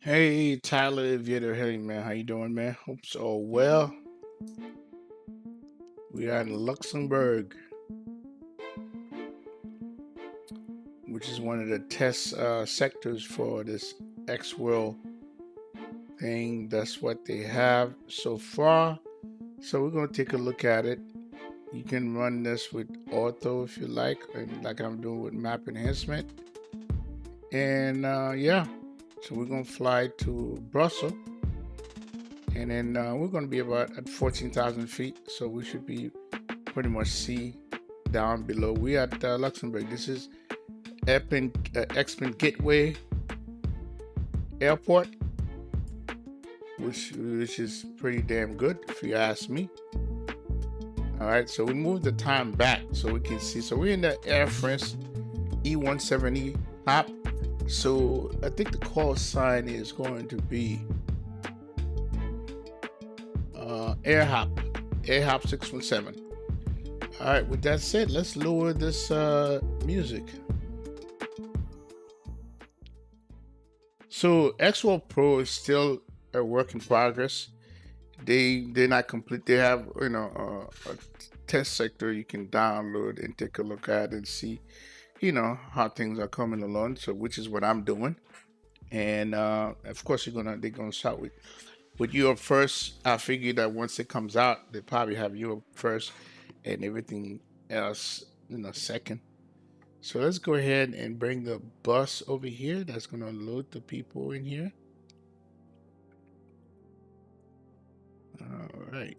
Hey, Tyler, Aviator, hey man, how you doing, man? Hope so. Well, we are in Luxembourg, which is one of the test sectors for this X World thing. That's what they have so far. So we're gonna take a look at it. You can run this with ortho if you like, and like I'm doing with map enhancement. And yeah, so we're gonna fly to Brussels, and then we're gonna be about at 14,000 feet. So we should be pretty much see down below. We at Luxembourg. This is Expen Gateway Airport, which is pretty damn good if you ask me. All right, so we moved the time back so we can see. So we're in the Air France E170 hop. So I think the call sign is going to be Air Hop 617. All right, with that said, let's lower this music. So XWorld Pro is still a work in progress. They're not complete. They have a test sector you can download and take a look at and see how things are coming along. So which is what I'm doing. And of course they're gonna start with Europe first. I figure that once it comes out, they probably have Europe first and everything else second. So let's go ahead and bring the bus over here. That's gonna load the people in here. All right.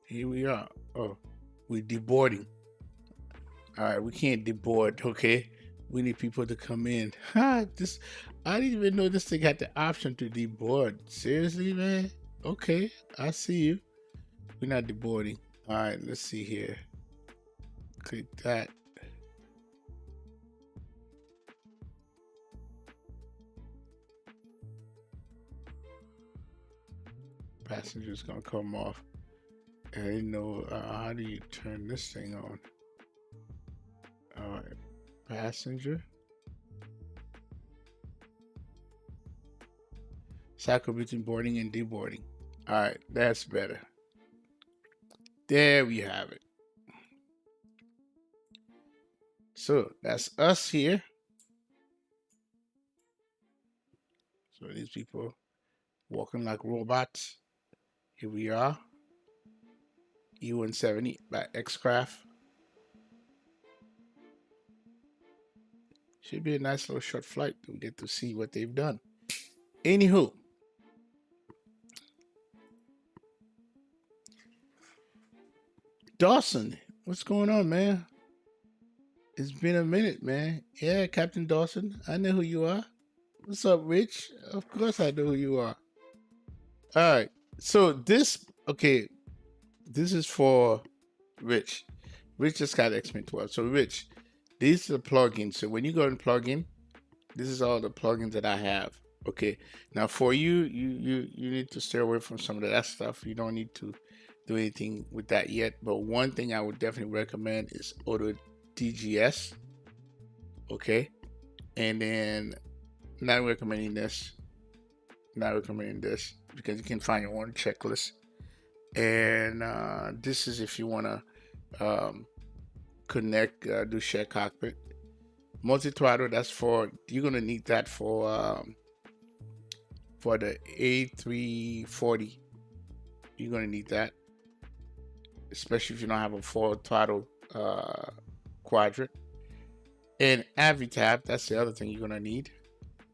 Here we are. Oh, we're deboarding. All right, we can't deboard. Okay, we need people to come in. This, I didn't even know this thing had the option to deboard. Seriously, man. Okay, I see you. We're not deboarding. All right, let's see here. Click that. Passenger's gonna come off. I didn't know how do you turn this thing on. All right, passenger. Cycle between boarding and deboarding. All right, that's better. There we have it. So that's us here. So these people walking like robots. Here we are. E170 by X-Craft. Should be a nice little short flight. We get to see what they've done. Anywho. Dawson, what's going on, man? It's been a minute, man. Yeah, Captain Dawson, I know who you are. What's up, Rich? Of course I know who you are. All right. So okay, this is for Rich. Rich just got XP12. So Rich, these are the plugins. So when you go and plug in, this is all the plugins that I have. Okay. Now for you need to stay away from some of that stuff. You don't need to do anything with that yet. But one thing I would definitely recommend is Auto DGS. Okay. And then not recommending this. Not recommending this because you can find your own checklist. And this is if you want to connect, do share cockpit. Multi-throttle, that's for, you're going to need that for the A340. You're going to need that, especially if you don't have a full throttle quadrant. And AviTab, that's the other thing you're going to need.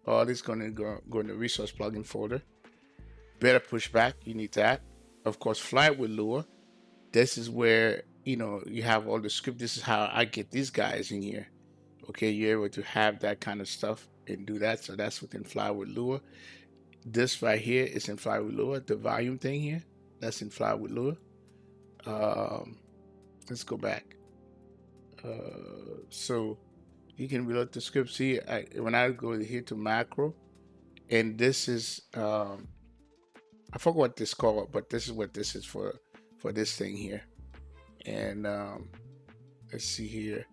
All this going to go in the resource plugin folder. Better pushback, you need that. Of course, flight with lure. This is where you have all the script. This is how I get these guys in here. Okay, you're able to have that kind of stuff and do that. So that's within Fly with Lure. This right here is in Fly with Lure. The volume thing here, that's in Fly with Lure. Let's go back. So you can reload the scripts here. When I go here to macro, and this is I forgot what this called, but this is what this is for this thing here. And let's see here.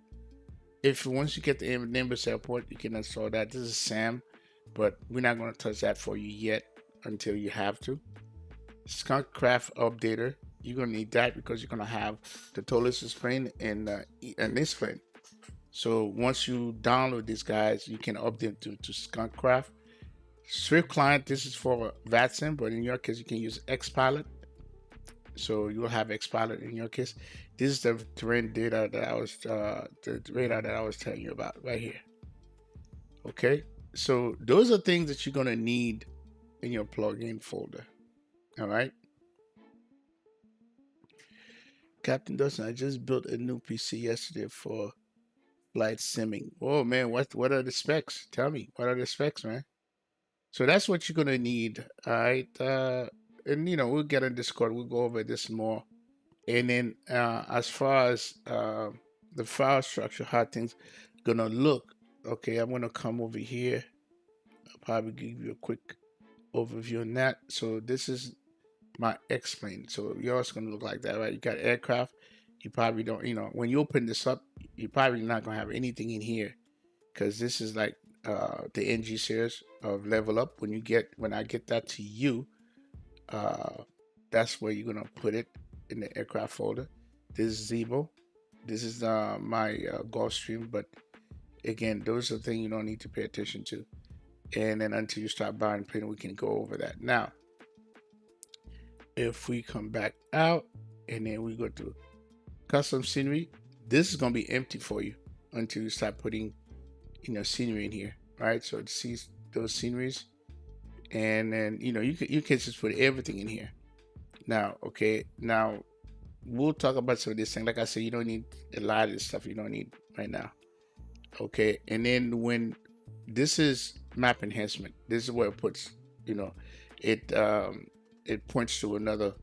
If once you get the Nimbus Airport, you can install that. This is SAM, but we're not going to touch that for you yet until you have to. Skunkcraft Updater, you're going to need that because you're going to have the Tolis plane and this plane. So once you download these guys, you can update to Skunkcraft. Swift Client, this is for Vatsim, but in your case, you can use XPilot. So you'll have XPilot in your case. This is the terrain data that I was the radar that I was telling you about right here. Okay, so those are things that you're gonna need in your plugin folder. All right, Captain Dustin, I just built a new PC yesterday for flight simming. Oh man, what are the specs? Tell me, what are the specs, man? So that's what you're gonna need. All right, and we'll get in Discord. We'll go over this more. And then as far as the file structure, how things gonna look, okay, I'm gonna come over here. I'll probably give you a quick overview on that. So this is my X-plane. So yours gonna look like that, right? You got aircraft. You probably don't, when you open this up, you're probably not gonna have anything in here because this is like the NG series of Level Up. When I get that to you, that's where you're gonna put it in the aircraft folder. This is Zebo. This is my Gulfstream, but again, those are things you don't need to pay attention to. And then until you start buying plane, we can go over that. Now, if we come back out and then we go to custom scenery, this is gonna be empty for you until you start putting scenery in here, right? So it sees those sceneries, and then you can just put everything in here. Now, okay, now we'll talk about some of this thing. Like I said, you don't need a lot of this stuff. You don't need right now. Okay, and then when this is map enhancement, this is where it puts, it points to another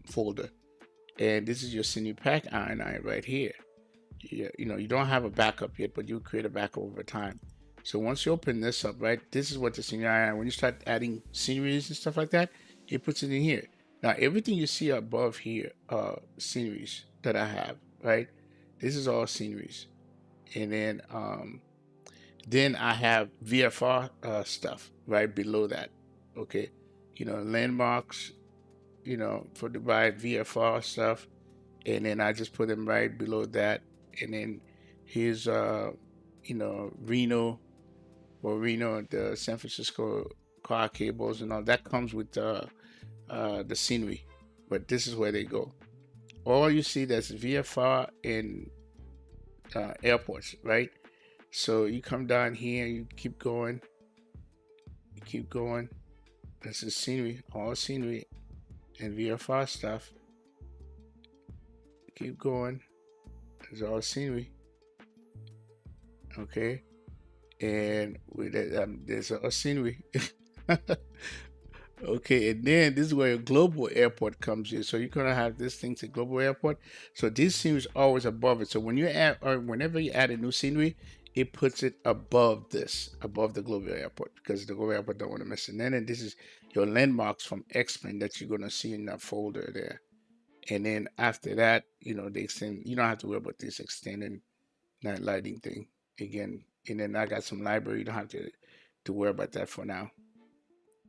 folder, and this is your scenery pack INI right here. You don't have a backup yet, but you create a backup over time. So once you open this up, right, this is what the scenery INI. When you start adding sceneries and stuff like that, it puts it in here. Now, everything you see above here are sceneries that I have, right? This is all sceneries. And then I have VFR stuff right below that, okay? Landmarks, for the VFR stuff. And then I just put them right below that. And then here's, Reno, the San Francisco car cables and all. That comes with the scenery, but this is where they go. All you see, that's VFR in airports, right? So you come down here, you keep going, This is scenery, all scenery and VFR stuff. Keep going. It's all scenery. Okay, and with that, there's a scenery. Okay, and then this is where a global airport comes in. So you're gonna have this thing to global airport. So this scenery is always above it. So when you add, or whenever you add a new scenery, it puts it above the global airport, because the global airport don't want to miss it. And then this is your landmarks from X-plane that you're gonna see in that folder there. And then after that, they extend. You don't have to worry about this extending night lighting thing again. And then I got some library. You don't have to worry about that for now.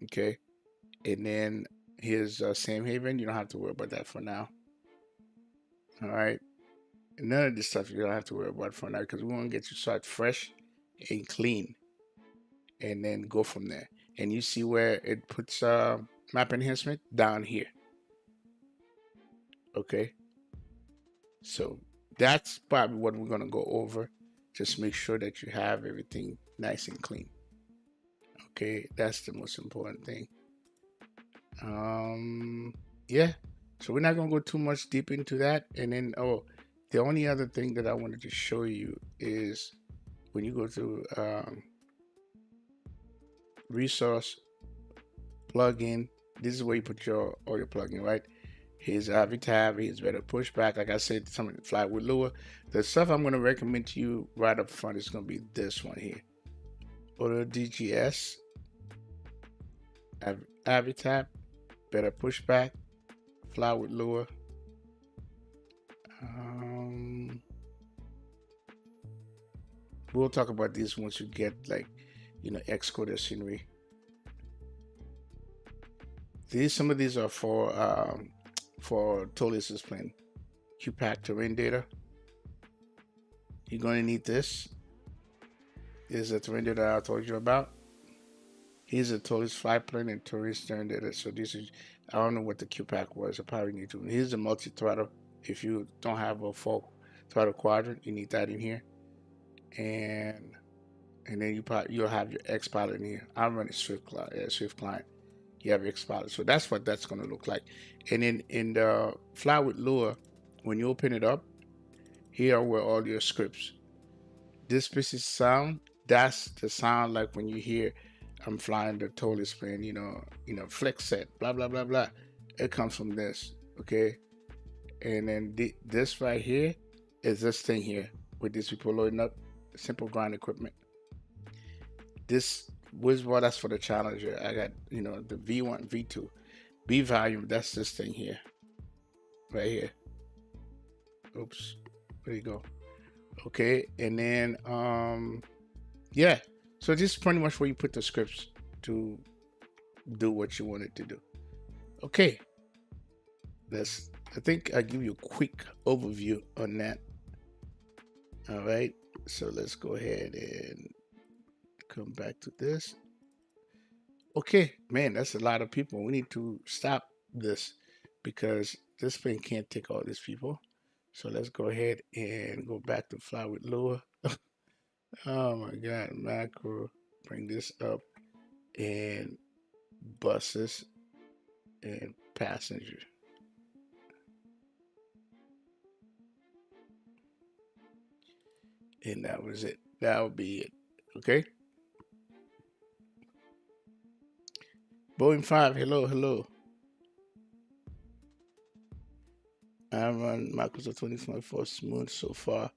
Okay. And then here's Sam Haven. You don't have to worry about that for now. All right. And none of this stuff you don't have to worry about for now, because we want to get you started fresh and clean, and then go from there. And you see where it puts map enhancement down here. Okay. So that's probably what we're going to go over. Just make sure that you have everything nice and clean. Okay. That's the most important thing. Yeah, so we're not gonna go too much deep into that. And then the only other thing that I wanted to show you is when you go to resource plugin, this is where you put all your plugin, right? Here's Avitab, here's better pushback. Like I said, something fly with lure. The stuff I'm gonna recommend to you right up front is gonna be this one here. Auto DGS, Avitab. better pushback, fly with lower. We'll talk about this once you get like, you know, Xcode scenery. Some of these are for Tolis's plane. QPAC terrain data. You're going to need this. This is a terrain data I told you about. Here's a Tolis flight plane and terrain stern data. So this is, I don't know what the QPAC was. I probably need to. Here's the multi-throttle. If you don't have a full throttle quadrant, you need that in here. And then you'll have your X pilot in here. I'm running Swift client. You have X pilot. So that's what that's going to look like. And then in the fly with lure, when you open it up, here are where all your scripts. This piece is sound. That's the sound like when you hear I'm flying the Tolis plane, you know, flex set, blah blah blah blah. It comes from this, okay? And then this right here is this thing here with these people loading up simple grind equipment. This was what that's for the Challenger. I got, you know, the V1, V2, B volume. That's this thing here, right here. Oops, there you go. Okay, and then yeah. So this is pretty much where you put the scripts to do what you want it to do. Okay, I think I'll give you a quick overview on that. All right, so let's go ahead and come back to this. Okay, man, that's a lot of people. We need to stop this because this thing can't take all these people. So let's go ahead and go back to fly with lure. Oh my God, macro, bring this up, and buses and passengers. And that was it. That would be it. Okay. Boeing 5, hello, hello. I'm on Microsoft 2024 smooth so far.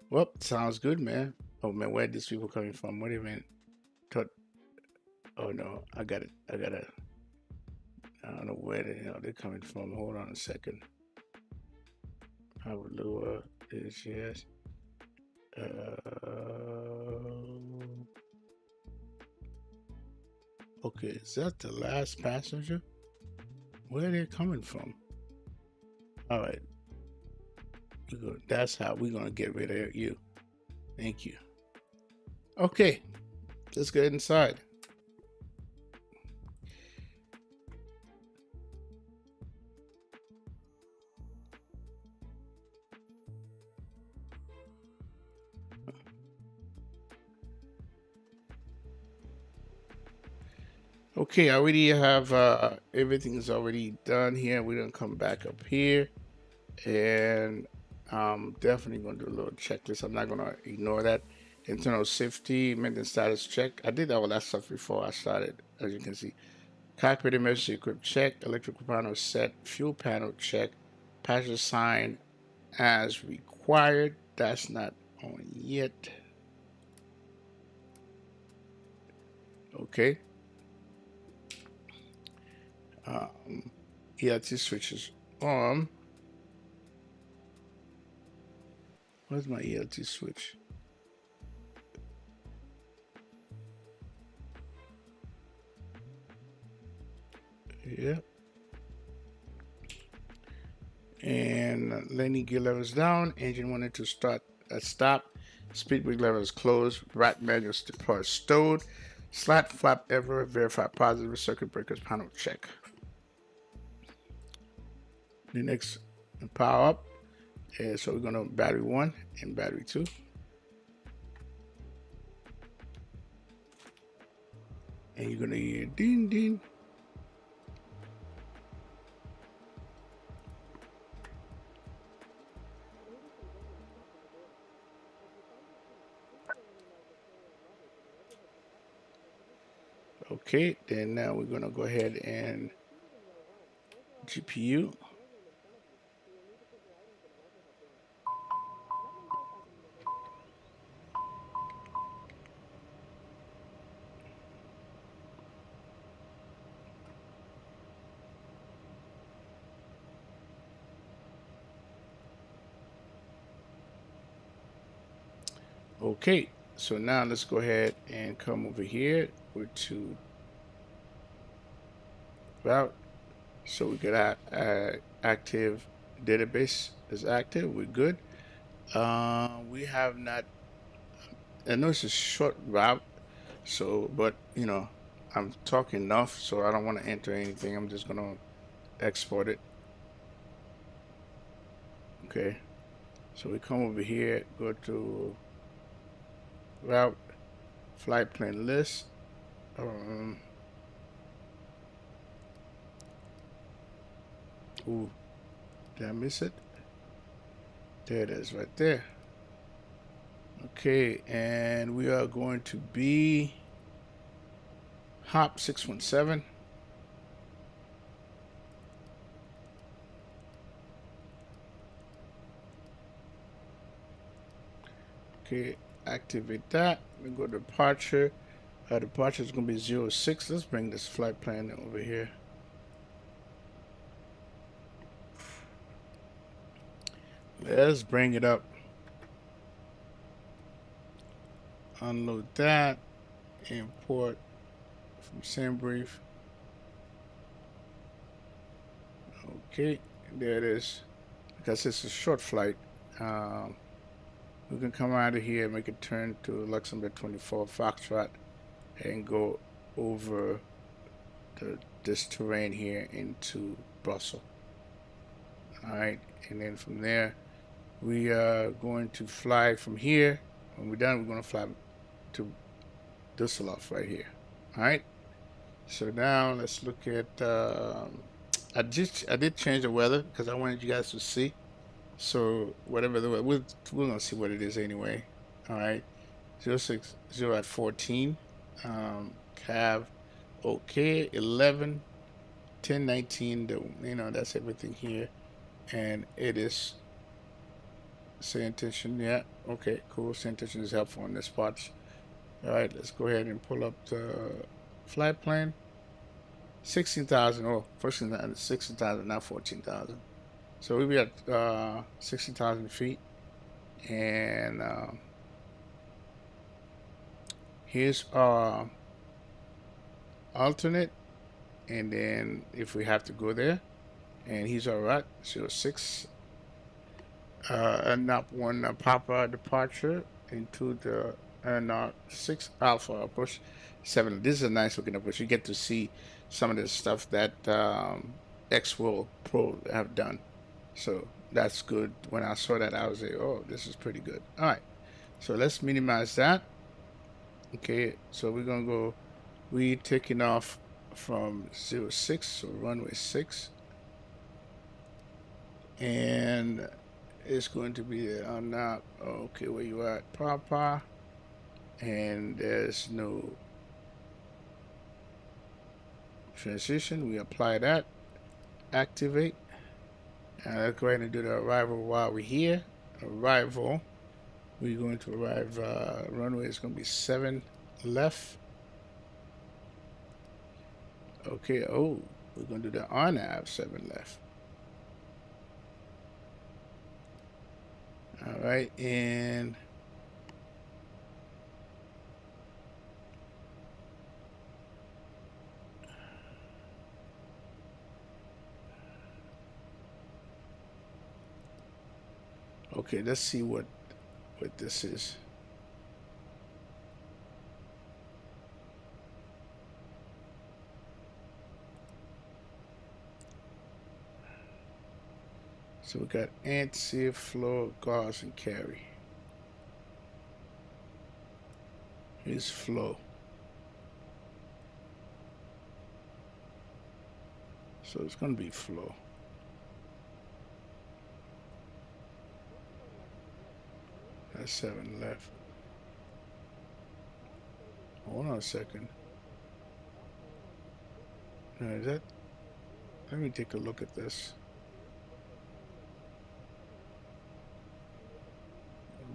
Well, sounds good, man. Oh man, where are these people coming from? What do you mean? Oh no, I got it. I don't know where the hell they're coming from. Hold on a second. How lower is yes. Okay, is that the last passenger? Where are they coming from? All right. That's how we're going to get rid of you. Thank you. Okay, let's get inside. Okay, I already have everything is already done here. We're gonna come back up here, and I'm definitely gonna do a little checklist. I'm not gonna ignore that. Internal safety, maintenance status check. I did all that stuff before I started, as you can see. Cockpit emergency equip check, electrical panel set, fuel panel check, passenger sign as required. That's not on yet. Okay. ELT switches on. Where's my ELT switch? Yeah. And landing gear levels down. Engine wanted to start at stop. Speed brake lever is closed. Rat manual part stowed. Slat flap ever. Verify positive. Circuit breakers panel check. The next power up. So we're gonna battery 1 and battery 2. And you're gonna hear ding ding. Okay, then now we're gonna go ahead and GPU. Okay, so now let's go ahead and come over here. Go to route. So we got active database is active. We're good. We have not. I know it's a short route, so but you know I'm talking enough, so I don't want to enter anything. I'm just gonna export it. Okay. So we come over here, go to route, flight plan list. Ooh, did I miss it? There it is, right there. Okay, and we are going to be hop 617. Okay, activate that. We go to departure. Departure is going to be 06. Let's bring this flight plan over here. Let's bring it up. Unload that. Import from SandBrief. Okay, there it is. Because it's a short flight, we can come out of here and make a turn to Luxembourg 24 Foxtrot and go over this terrain here into Brussels. All right, and then from there, we are going to fly from here. When we're done, we're going to fly to Düsseldorf right here. All right. So now let's look at. I did change the weather because I wanted you guys to see. So whatever the we're gonna see what it is anyway. All right. 060 at 14. Cav. Okay. 11. 1019. You know that's everything here, and it is. Say intention, yeah. Okay, cool. Say intention is helpful in this part. All right, let's go ahead and pull up the flight plan. 16,000. Oh, first 16,000, not 14,000. So we be at 60,000 feet, and here's our alternate, and then if we have to go there, and he's all right. 06. And not one Papa departure into the and 6 Alpha approach 7. This is a nice looking approach. You get to see some of the stuff that X-World Pro have done. So that's good. When I saw that, I was like, oh, this is pretty good. All right. So let's minimize that. Okay. So we're going to go, we taking off from 06, so runway 6. And it's going to be on that. Okay, where you at, Papa? And there's no transition. We apply that. Activate. And let's go ahead and do the arrival while we're here. Arrival. We're going to arrive. Runway is going to be 7 left. Okay. Oh, we're going to do the on-nav 7 left. All right, and okay, let's see what this is. So we got anti flow, gas, and carry. Here's flow. So it's going to be flow. That's 7 left. Hold on a second. Now, is that? Let me take a look at this.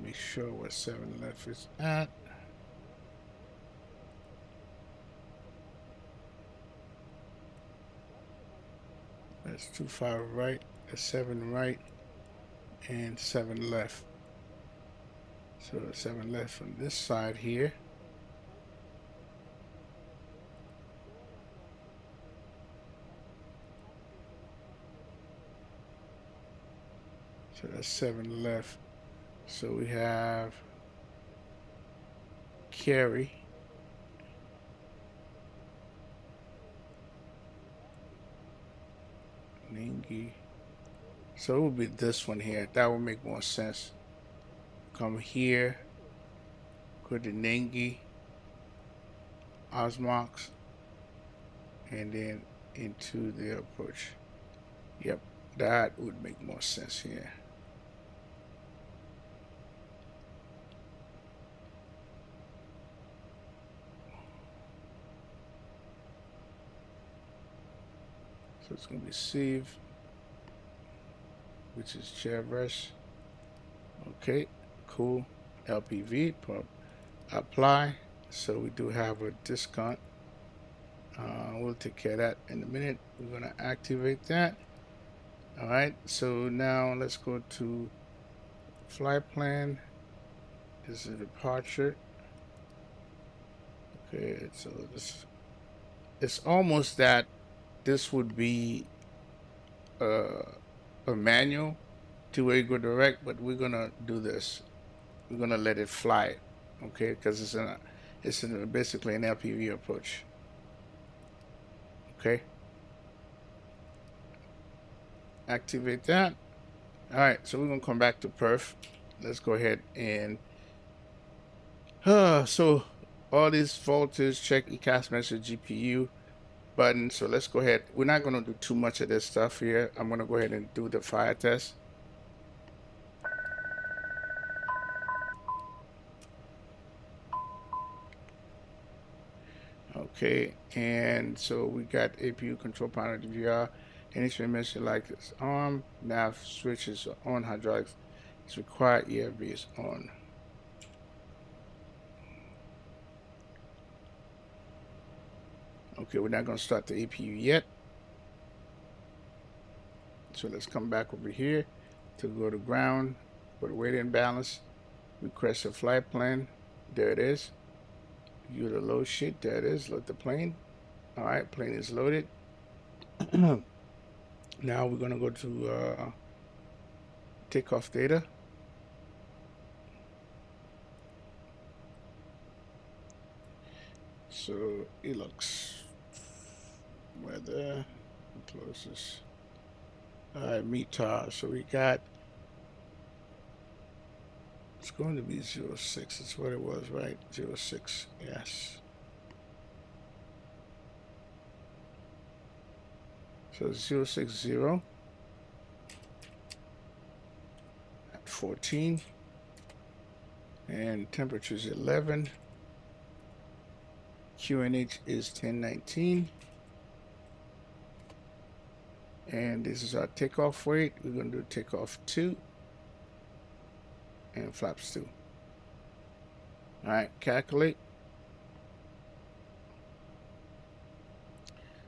Make sure what 7 left is at. That's 25 right, that's 7 right, and 7 left. So 7 left on this side here. So that's 7 left. So we have carry. Ningi. So it would be this one here. That would make more sense. Come here. Go to Nengi. Osmox. And then into the approach. Yep. That would make more sense here. So it's going to be Sieve, which is Chevrolet. Okay, cool. LPV, apply. So we do have a discount. We'll take care of that in a minute. We're going to activate that. All right, so now let's go to flight plan. This is departure. Okay, so this, it's almost that this would be a manual to where you go direct, but we're gonna do this. We're gonna let it fly, okay? Because it's basically an LPV approach. Okay. Activate that. All right, so we're gonna come back to perf. Let's go ahead and so all these voltage check ECAS message GPU button. So let's go ahead. We're not gonna do too much of this stuff here. I'm gonna go ahead and do the fire test. Okay, and so we got APU control panel DVR. Any transmission like this arm, nav switches on, hydraulics is required, EFB is on. Okay, we're not going to start the APU yet. So let's come back over here to go to ground, put a weight imbalance, request a flight plan. There it is. View the load sheet. There it is. Load the plane. All right, plane is loaded. Now we're going to go to takeoff data. So ELLX weather, close this. All right, METAR. So we got, it's going to be 06. It's what it was, right? 06. Yes. So 060 at 14, and temperature is 11. QNH is 1019. And this is our takeoff weight. We're going to do takeoff 2 and flaps 2. All right, calculate.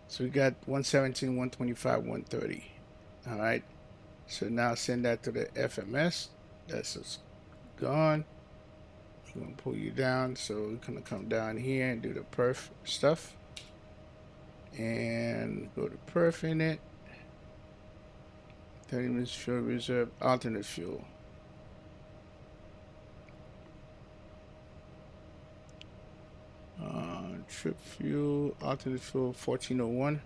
So we got 117, 125, 130. All right. So now send that to the FMS. That's just gone. I'm going to pull you down. So we're going to come down here and do the perf stuff. And go to perf in it. 30 minutes fuel reserve, alternate fuel. Trip fuel, alternate fuel 1401.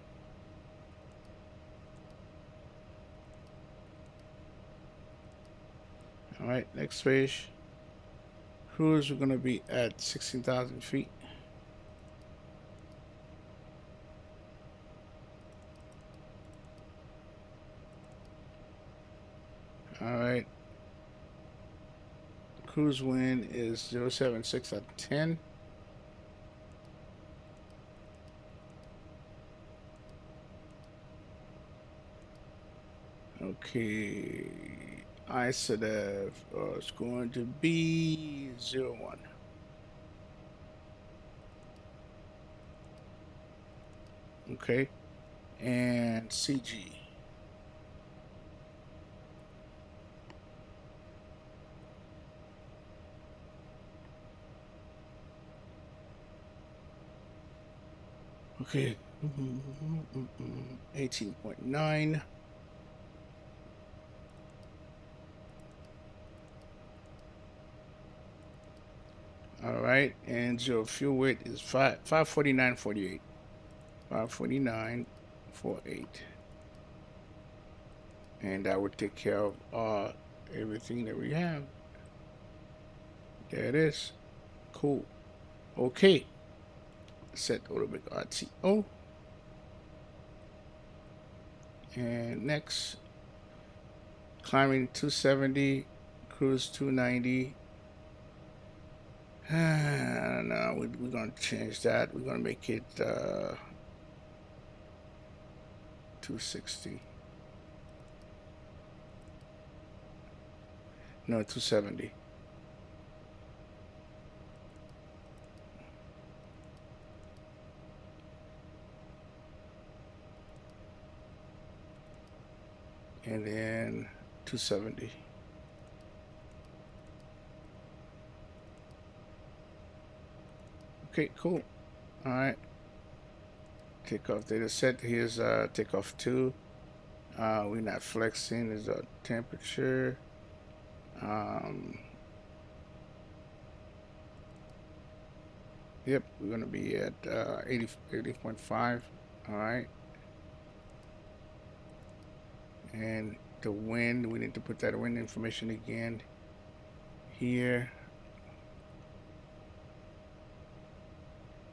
All right, next page. Cruise, we're going to be at 16,000 feet. All right. Cruise wind is 076 at 10. Okay. ISODEV is going to be 01. Okay. And CG. Okay. 18.9. All right, and your fuel weight is 549.48. 549.48. And that would take care of everything that we have. There it is. Cool. Okay. Set automatic RTO. And next, climbing 270, cruise 290. No, we're going to change that. We're going to make it 260. No, 270. And then 270. Okay, cool. All right. Takeoff data set. Here's takeoff 2. We're not flexing. There's a temperature. Yep, we're going to be at 80.5. All right. And the wind, we need to put that wind information again here.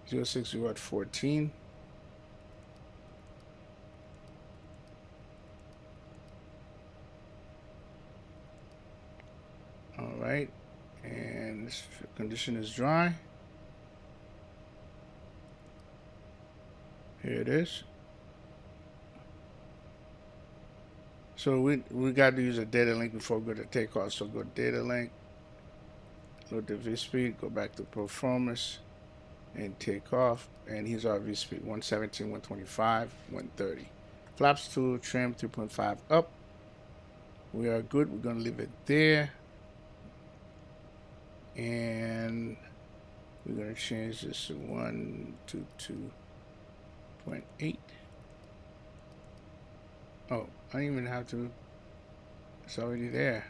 060 at 14. All right. And this condition is dry. Here it is. So we got to use a data link before we go to takeoff. So go data link, load the V speed, go back to performance, and take off. And here's our V speed: 117, 125, 130. Flaps to trim 3.5 up. We are good. We're gonna leave it there, and we're gonna change this to 122.8. Oh, I don't even have to. It's already there.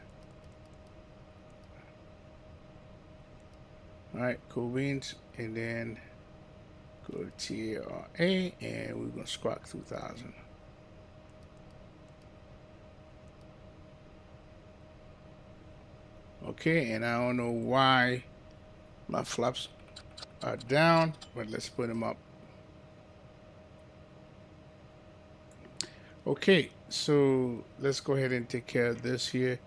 All right, cool beans, and then go to TARA, and we're gonna squawk 2000. Okay, and I don't know why my flaps are down, but let's put them up. Okay, so let's go ahead and take care of this here.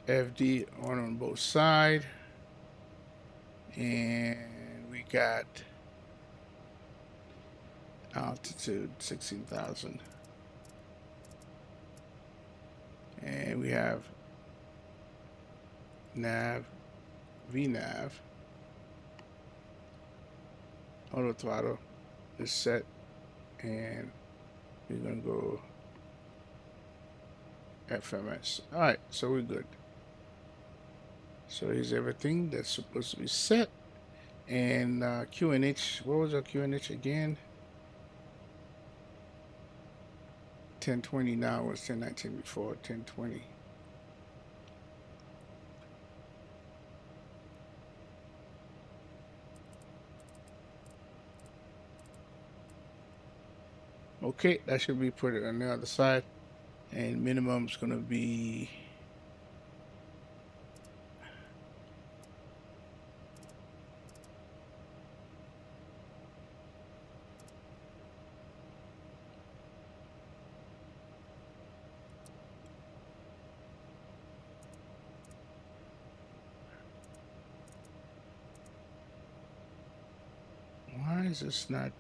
FD on both sides, and we got altitude 16,000, and we have nav, VNav, auto throttle is set, and we're gonna go FMS. All right, so we're good. So here's everything that's supposed to be set. And QNH, what was our QNH again? 1020 now, was 1019 before, 1020. Okay, that should be put on the other side. And minimum is going to be why is this not?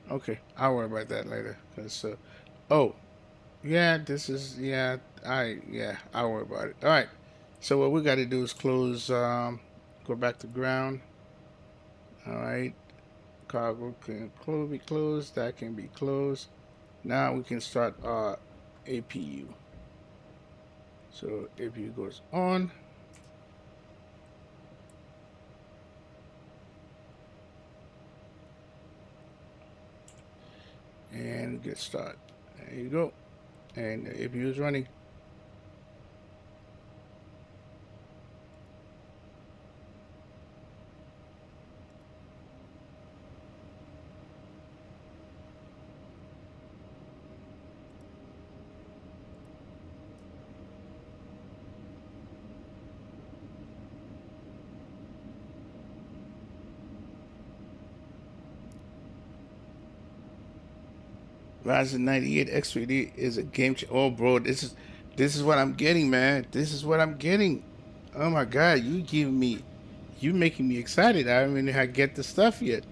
Okay, I'll worry about that later. Cause oh, yeah, this is yeah, I'll worry about it. All right. So what we got to do is close. Go back to ground. All right. Cargo can be closed. That can be closed. Now we can start our APU. So APU goes on. And get started. There you go. And the APU is running. Ryzen 98 X3D is a game changer. Oh, bro, this is what I'm getting, man. This is what I'm getting. Oh my God, you making me excited. I haven't even get the stuff yet.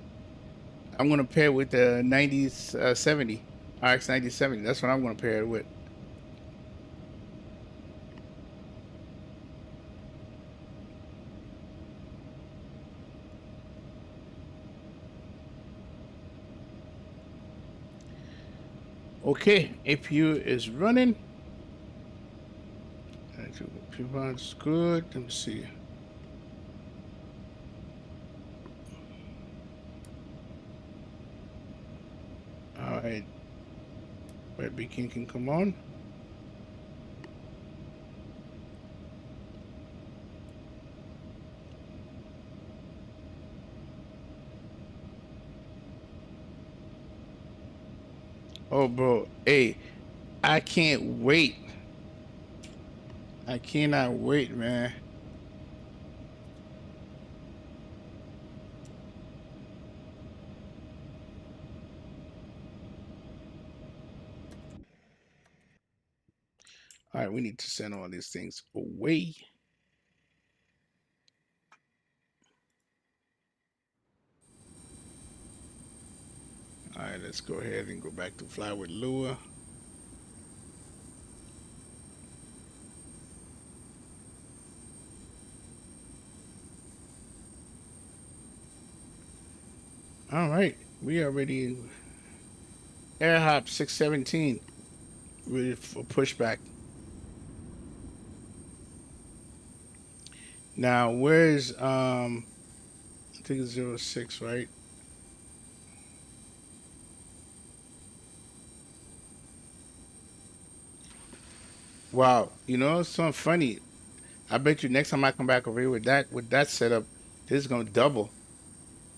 I'm gonna pair it with the 9070 RX 9070. That's what I'm gonna pair it with. Okay, APU is running. That's good. Let me see. All right, Red Beacon can come on. Oh, bro, hey, I can't wait. I cannot wait, man. All right, we need to send all these things away. All right, let's go ahead and go back to fly with Lua. All right, we are ready. Air hop 617, ready for pushback. Now, where's I think it's 06, right? Wow, you know, it's something funny. I bet you next time I come back over here with that setup, this is gonna double.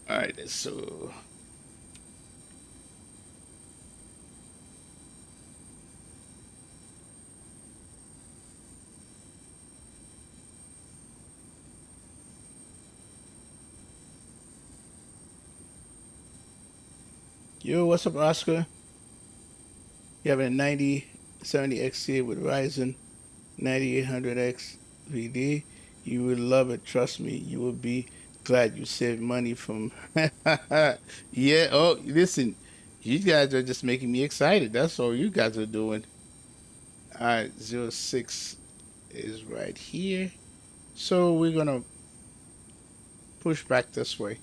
All right, so yo, what's up, Oscar? You have a 9070 XT with Ryzen 9800X VD. You would love it. Trust me. You will be glad you saved money from. Yeah. Oh, listen. You guys are just making me excited. That's all you guys are doing. All right. 06 is right here. So we're going to push back this way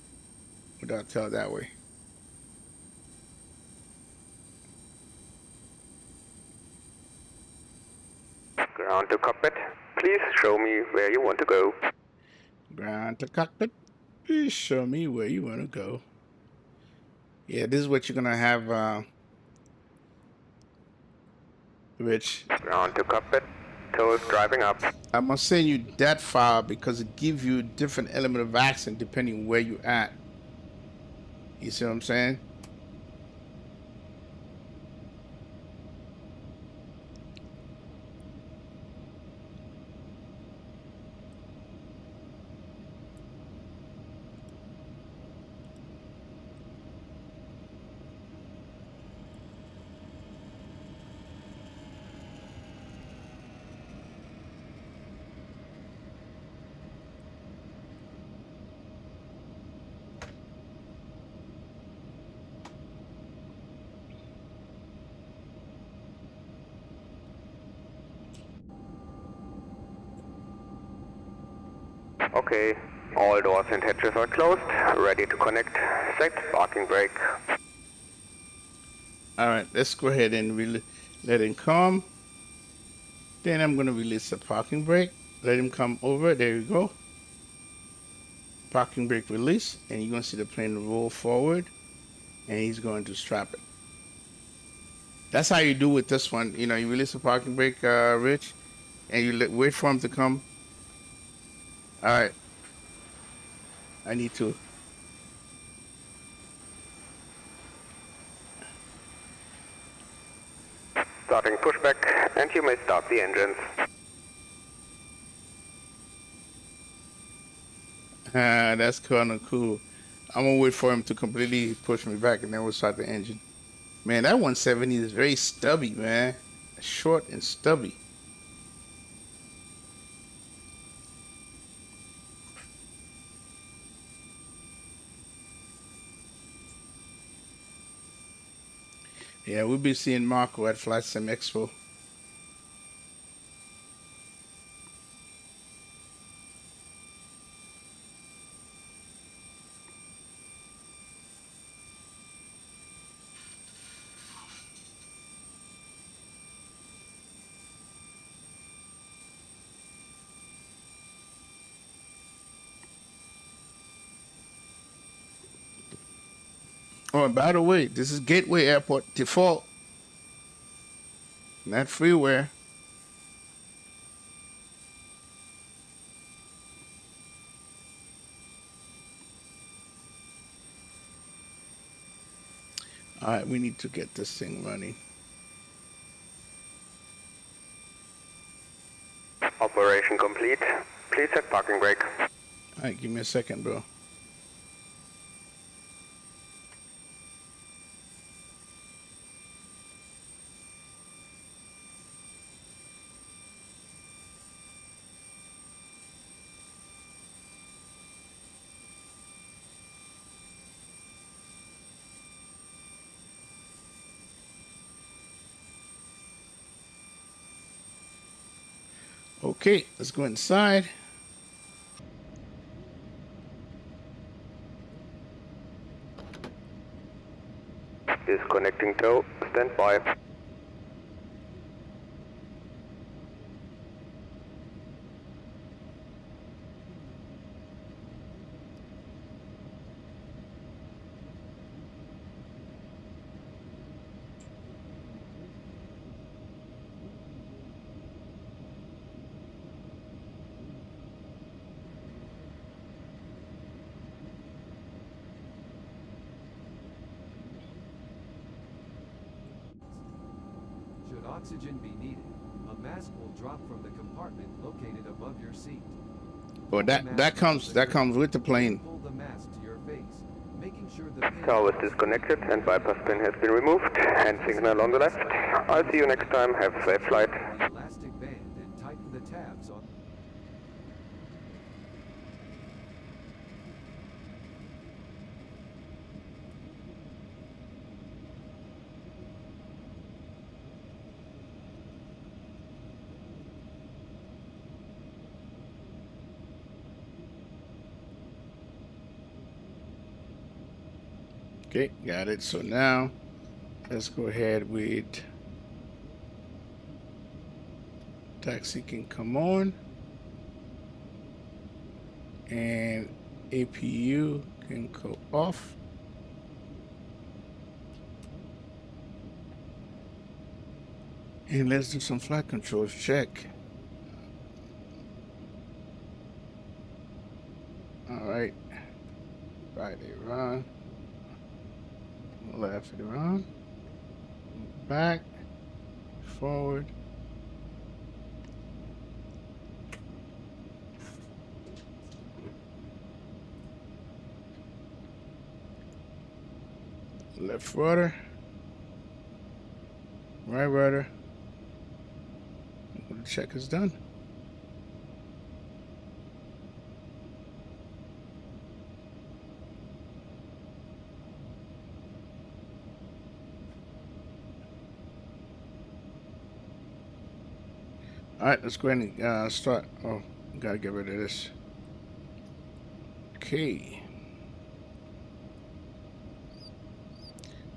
without tail that way. Ground to cockpit. Please show me where you want to go. Ground to cockpit. Please show me where you want to go. Yeah, this is what you're going to have, Rich. Ground to cockpit. Toes driving up. I'm going to send you that file because it gives you a different element of action depending where you're at. You see what I'm saying? Okay, all doors and hatches are closed. Ready to connect. Set parking brake. All right, let's go ahead and let it come. Then I'm going to release the parking brake. Let him come over. There you go. Parking brake release. And you're going to see the plane roll forward. And he's going to strap it. That's how you do with this one. You know, you release the parking brake, Rich. And you wait for him to come. All right. I need to. Starting pushback, and you may start the engines. That's kind of cool. I'm going to wait for him to completely push me back, and then we'll start the engine. Man, that 170 is very stubby, man. Short and stubby. Yeah, we'll be seeing Marco at Flight Sim Expo. Oh, and by the way, this is Gateway Airport default, not freeware. All right, we need to get this thing running. Operation complete. Please set parking brake. All right, give me a second, bro. Okay, let's go inside. Disconnecting tow. Stand by. Should oxygen be needed, a mask will drop from the compartment located above your seat. Oh, that comes with the plane. Pull the mask to your face, making sure the Tow is disconnected and bypass pin has been removed. Hand signal on the left. I'll see you next time. Have a safe flight. elastic band and tighten the tabs on. Okay, got it. So now let's go ahead with taxi can come on and APU can go off. And let's do some flight controls check. All right, right run. Left around, back, forward, left rudder, right rudder. The check is done. All right, let's go ahead and start. Oh, gotta get rid of this. Okay.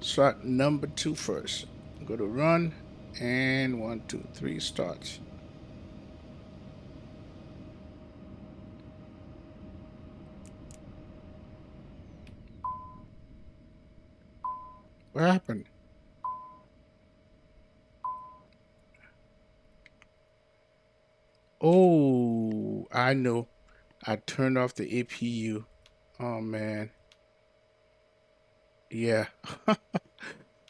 Start number 2 first. Go to run, and 1, 2, 3 starts. What happened? Oh, I know. I turned off the APU. Oh, man. Yeah.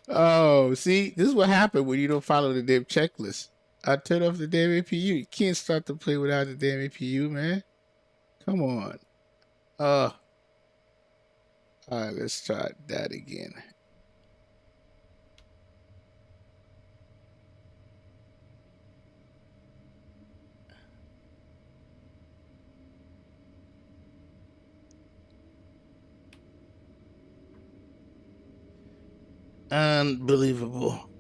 Oh, see, this is what happened when you don't follow the damn checklist. I turned off the damn APU. You can't start to play without the damn APU, man. Come on. All right, let's try that again. Unbelievable.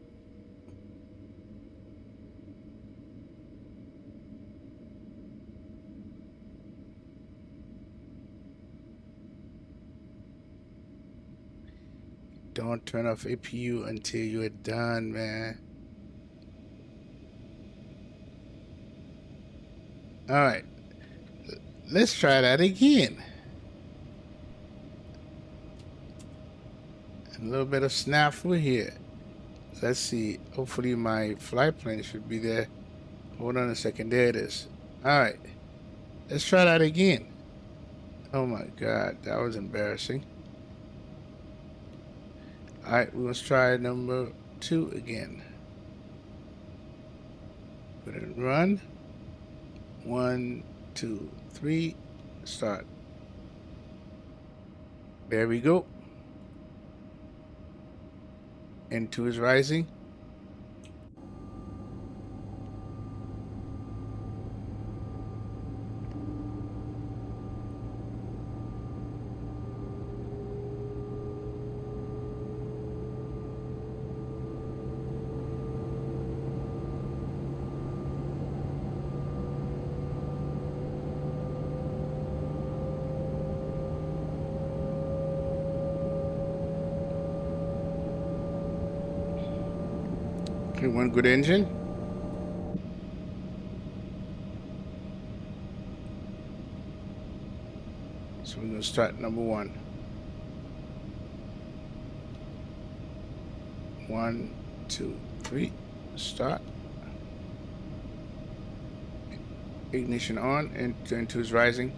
Don't turn off APU until you're done, man. All right. Let's try that again. A little bit of snafu here. Let's see. Hopefully my flight plan should be there. Hold on a second. There it is. All right. Let's try that again. Oh my God. That was embarrassing. All right. We must try number 2 again. Put it in run. 1, 2, 3. Start. There we go. N2 is rising. Okay, one good engine. So we're going to start number 1. 1, 2, 3. Start. Ignition on, and N2 is rising.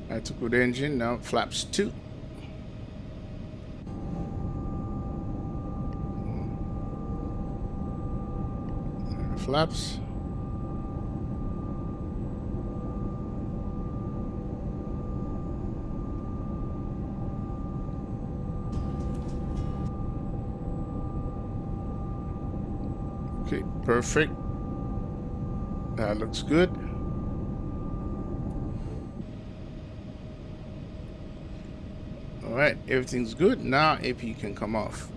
That's a good engine. Now flaps 2. Flaps. Okay, perfect. That looks good. All right, everything's good. Now AP can come off.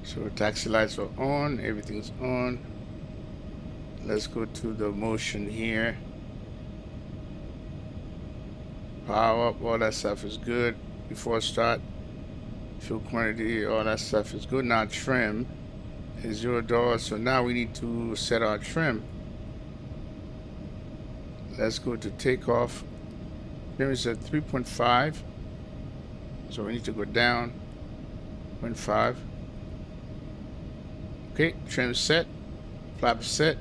So taxi lights are on, everything's on. Let's go to the motion here. Power up, all that stuff is good. Before start, fuel quantity, all that stuff is good. Now trim is $0. So now we need to set our trim. Let's go to takeoff. Trim is at 3.5. So we need to go down 0.5. Okay, trim set, flap set.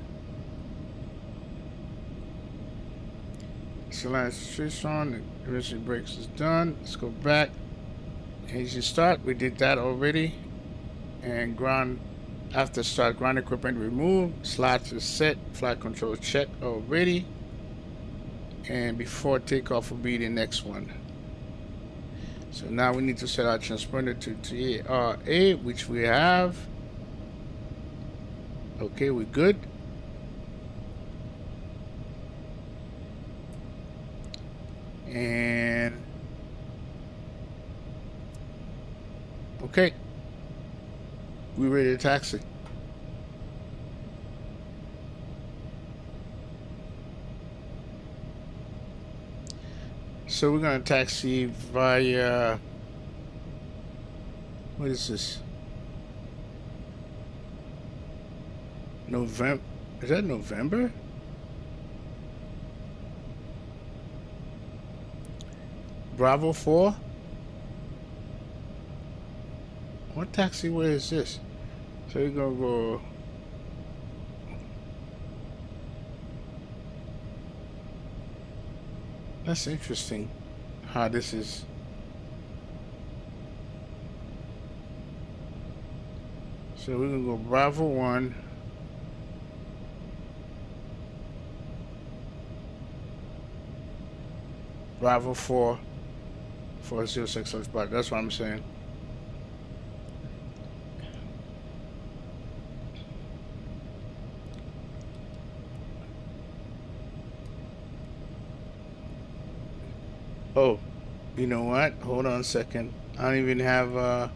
Select switch on, emergency brakes is done. Let's go back. Engine start, we did that already. And ground, after start, ground equipment removed. Slots is set, flight control check already. And before takeoff will be the next one. So now we need to set our transponder to TRA, which we have. Okay, we're good. And okay, we're ready to taxi. So we're gonna taxi via, what is this? November? Is that November? Bravo 4? What taxiway is this? So we're gonna go. That's interesting how this is. So we're gonna go Bravo 1. Bravo 4 for 06 spot. That's what I'm saying. Oh, you know what? Hold on a second. I don't even have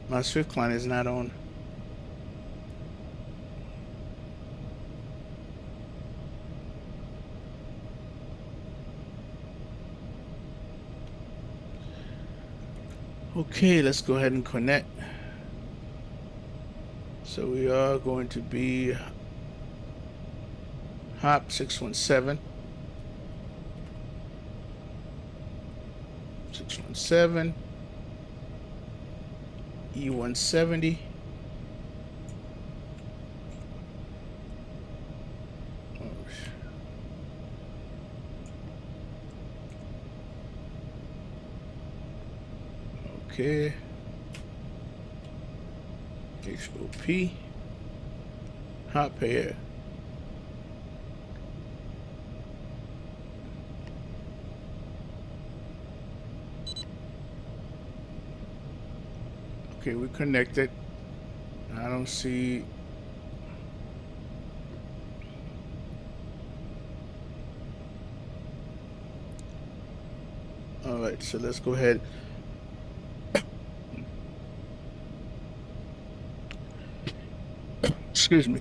my Swift client is not on. Okay, let's go ahead and connect. So we are going to be hop 617. 617. E170. Okay. HOP. Hot pair. Okay, we're connected. I don't see. All right, so let's go ahead. Excuse me.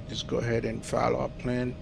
Just go ahead and file our plan.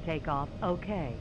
Takeoff OK.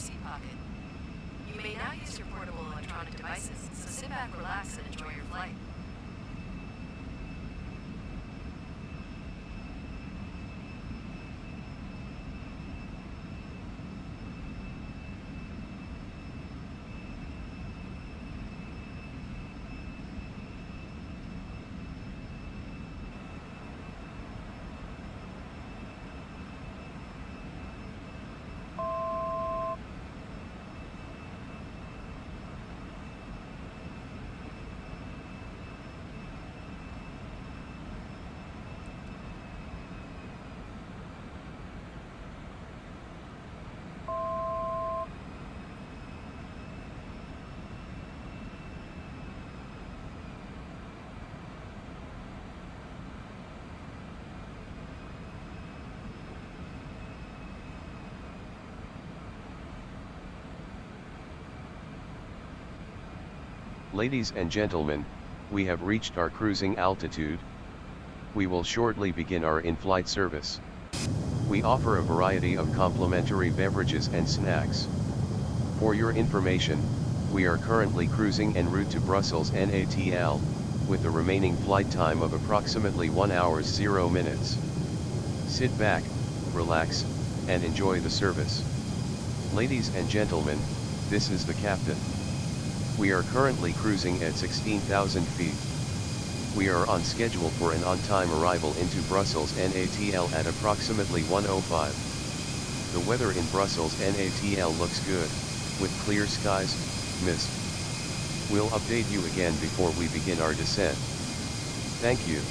seat pocket. You may now use your portable electronic devices, so sit back, relax, and enjoy your flight. Ladies and gentlemen, we have reached our cruising altitude. We will shortly begin our in-flight service. We offer a variety of complimentary beverages and snacks. For your information, we are currently cruising en route to Brussels NATL, with the remaining flight time of approximately 1 hour 0 minutes. Sit back, relax, and enjoy the service. Ladies and gentlemen, this is the captain. We are currently cruising at 16,000 feet. We are on schedule for an on-time arrival into Brussels NATL at approximately 1:05. The weather in Brussels NATL looks good, with clear skies, mist. We'll update you again before we begin our descent. Thank you.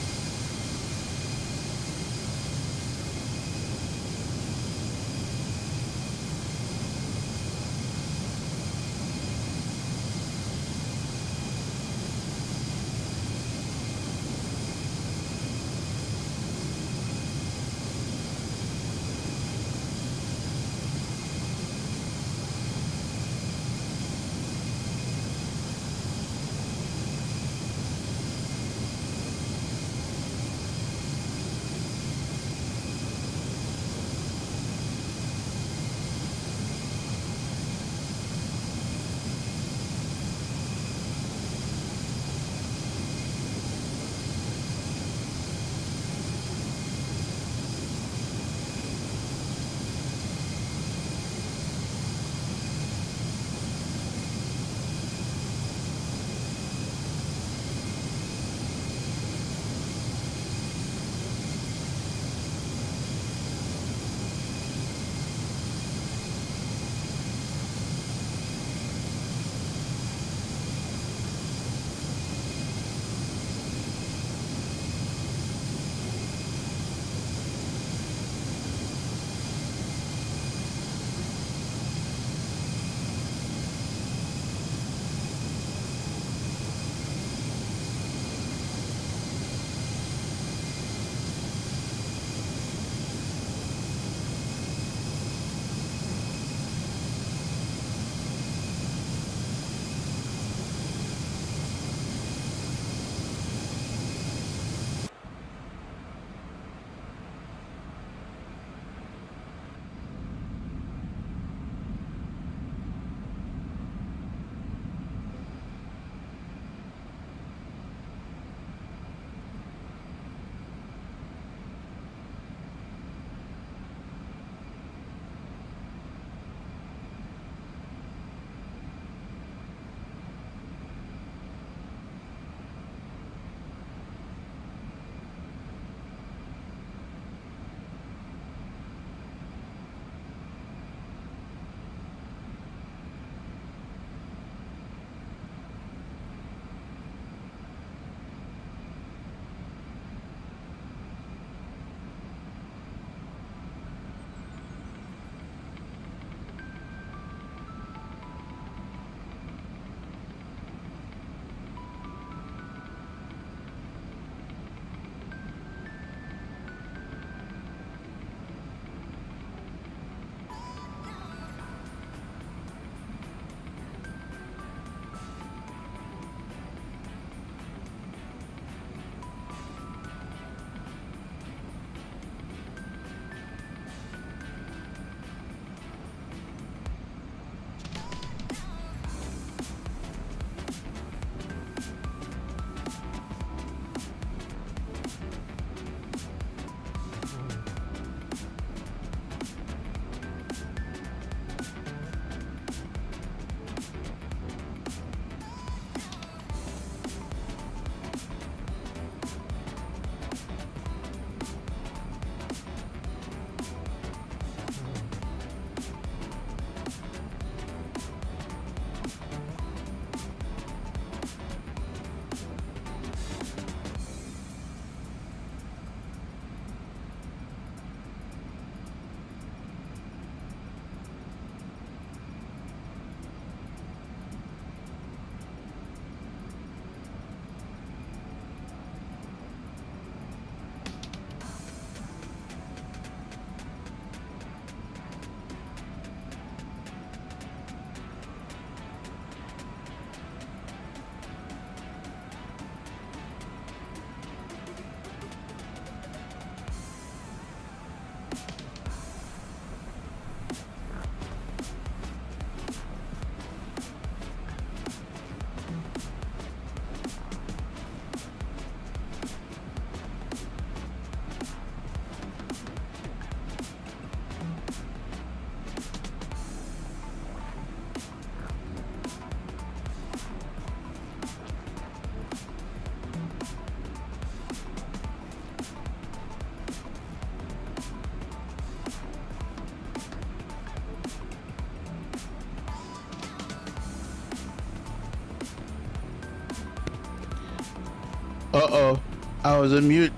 Uh-oh. I was on mute.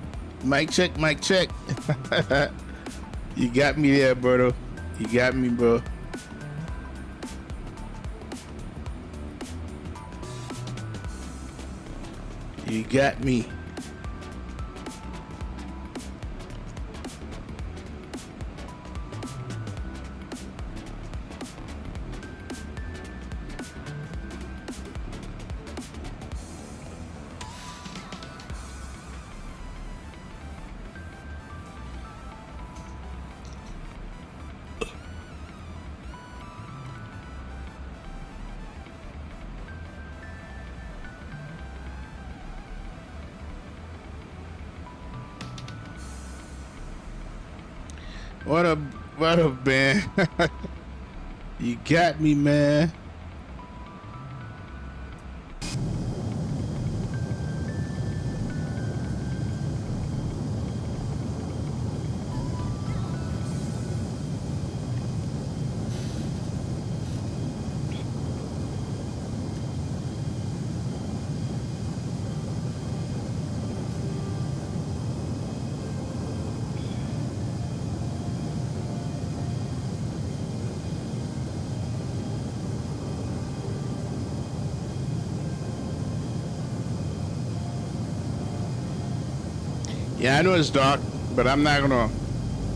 Mic check, mic check. You got me there, bro. You got me, bro. You got me. What up, man? You got me, man. Yeah, I know it's dark, but I'm not gonna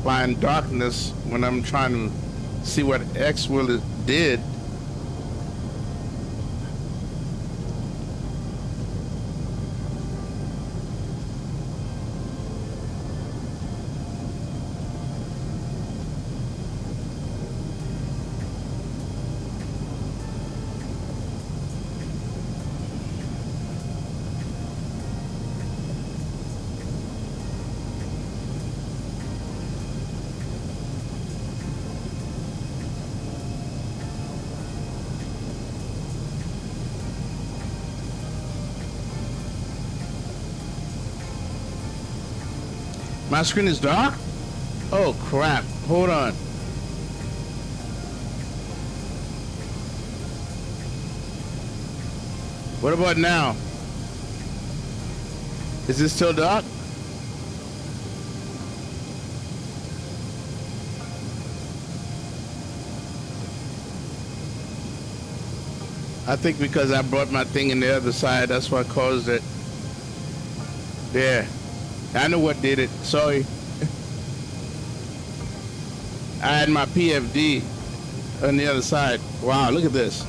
find darkness when I'm trying to see what X will did. My screen is dark? Oh crap, hold on. What about now? Is it still dark? I think because I brought my thing in the other side, that's what caused it. There. I know what did it. Sorry. I had my PFD on the other side. Wow, look at this.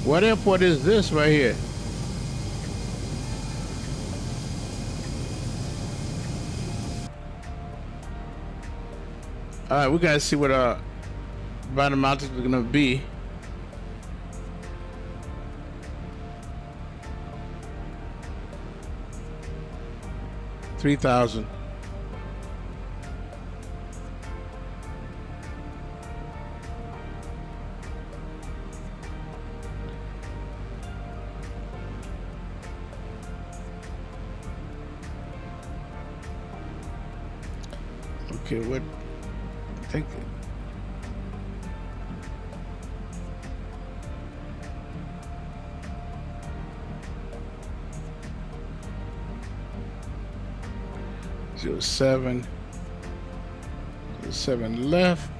What airport is this right here? All right, we gotta see what our bottom altitude is gonna be. $3,000. Okay, what? I think. Seven left.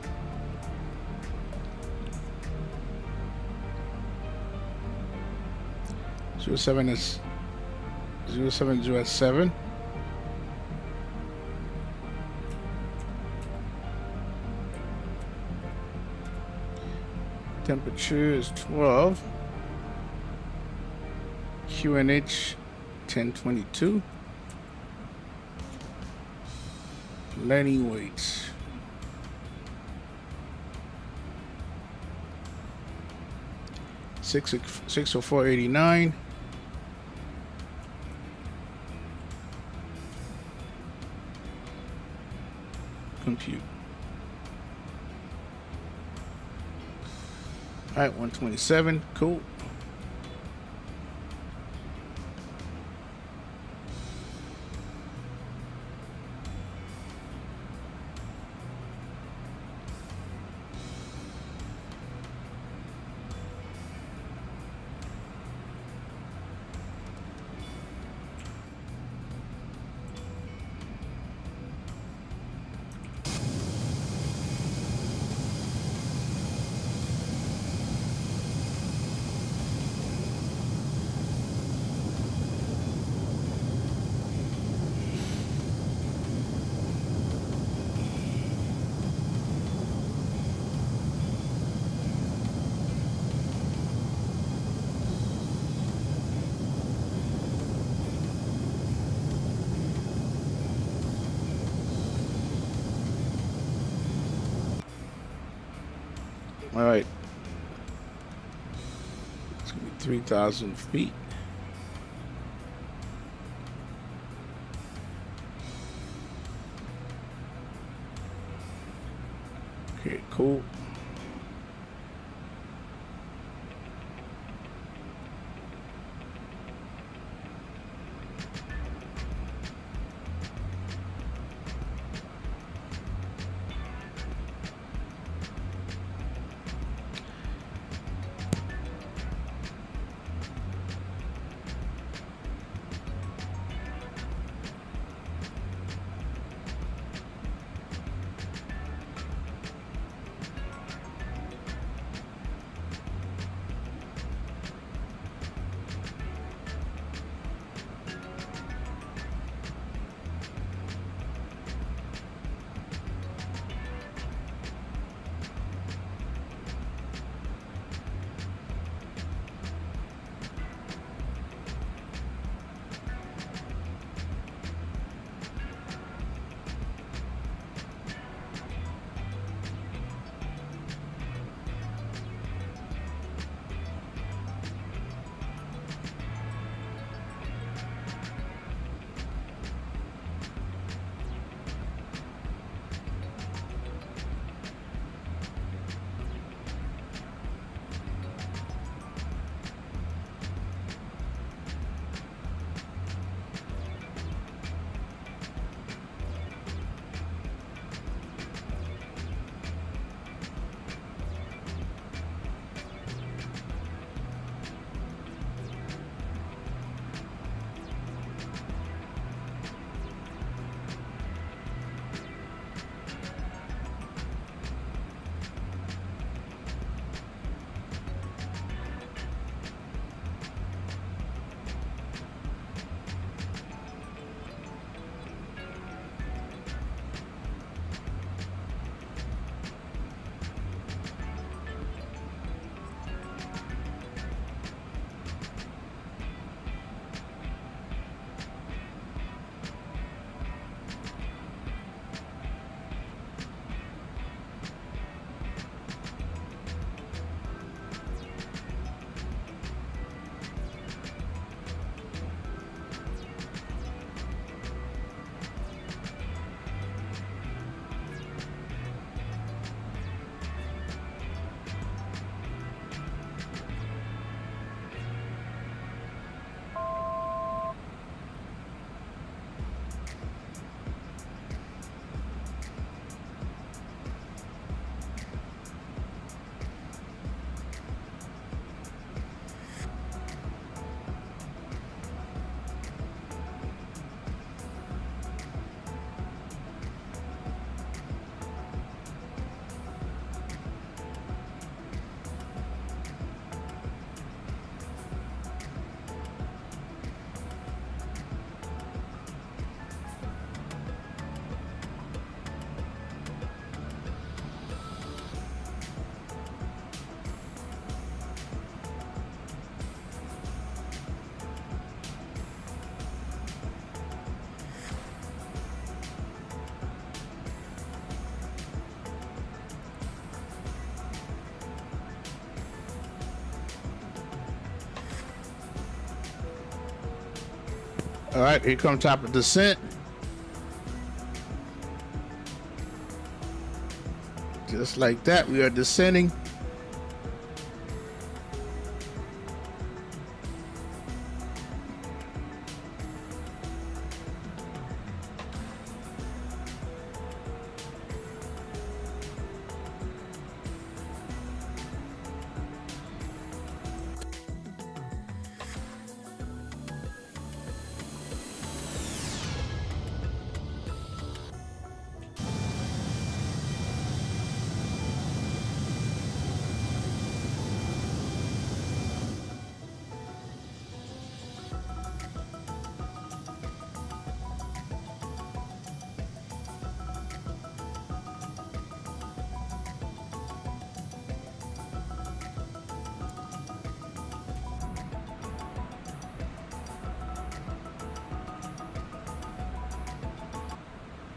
07 is 0707. Temperature is 12. QNH 1022. Landing weights. $604.89. compute. All right, 127, cool. All right. It's gonna be 3,000 feet. Okay, cool. All right, here comes top of descent. Just like that, we are descending.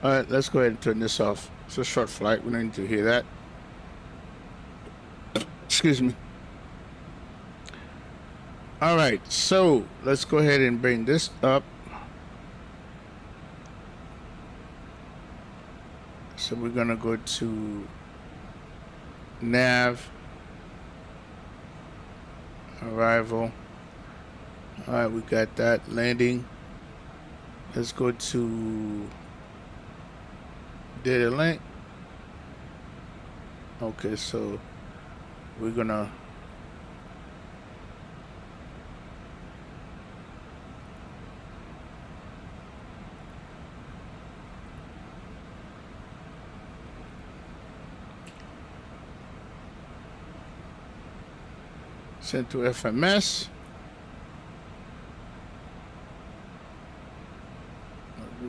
All right, let's go ahead and turn this off. It's a short flight. We don't need to hear that. Excuse me. All right, so let's go ahead and bring this up. So we're gonna go to nav, arrival. All right, we got that. Landing. Let's go to data link. Okay, so we're gonna send to FMS.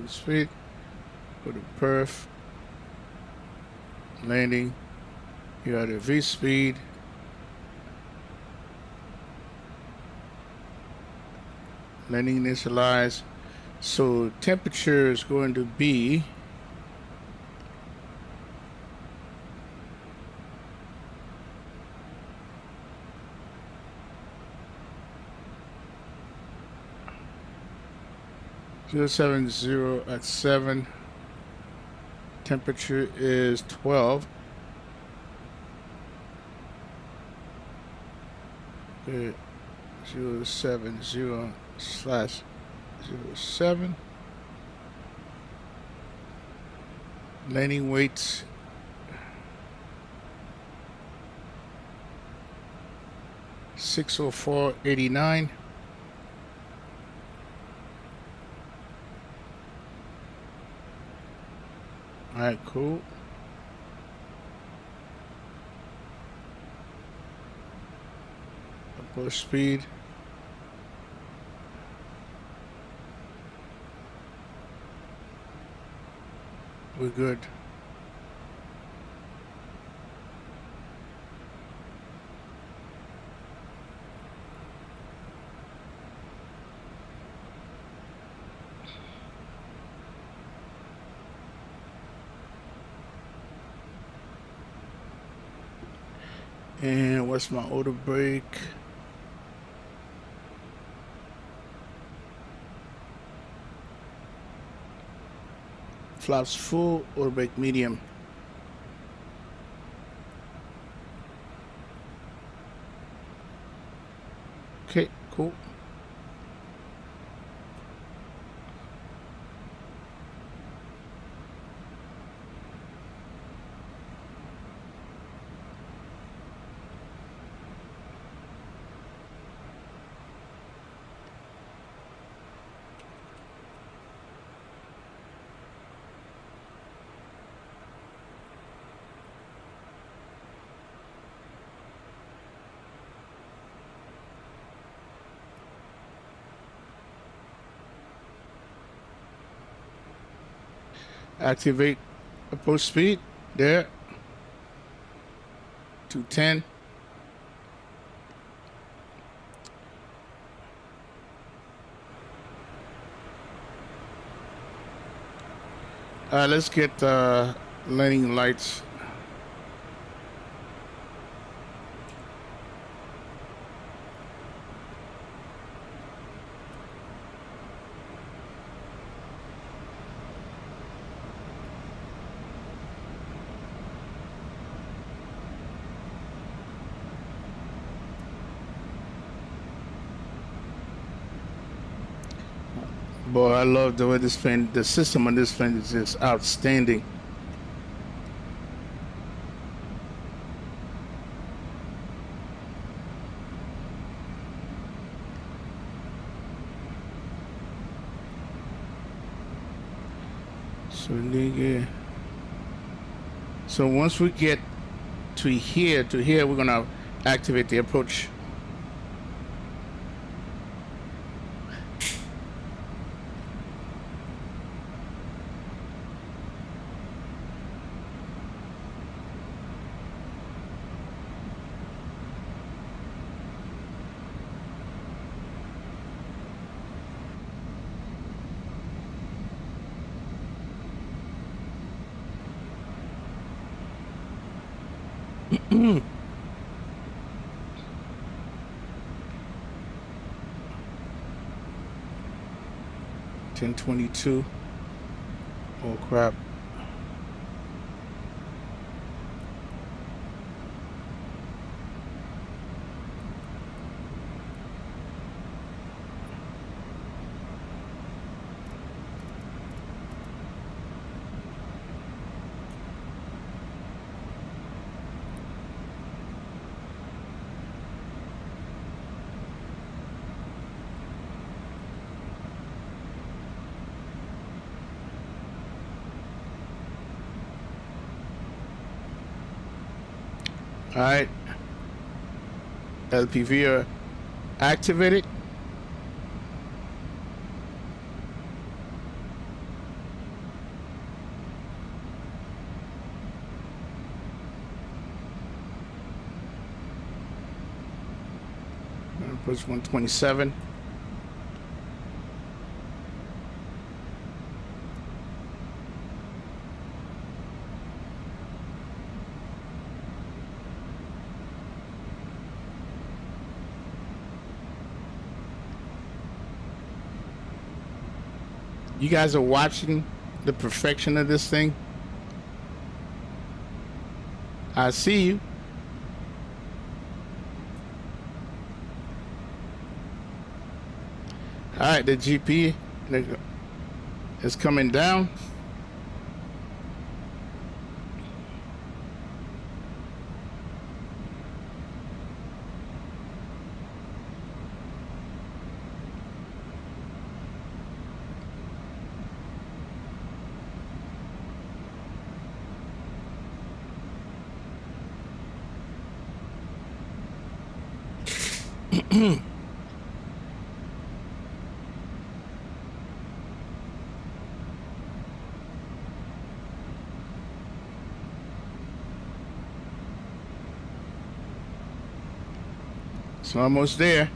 Speed. Go to perf. Landing. You are the V speed. Landing initialized. So temperature is going to be .070 at 7. Temperature is 12. Okay. 070/07. Landing weights 604.89. Alright, cool. Approach speed. We're good. And what's my auto brake? Flaps full, auto brake medium. Okay, cool. Activate approach speed there. 210. Let's get landing lights. Boy, I love the way this fan, the system on this fan is just outstanding. So nigga. So once we get to here, we're gonna activate the approach. Mm. 1022. Oh crap. All right, LPV activated. Push 127. You guys are watching the perfection of this thing. I see you. All right, the GP is coming down. So almost there.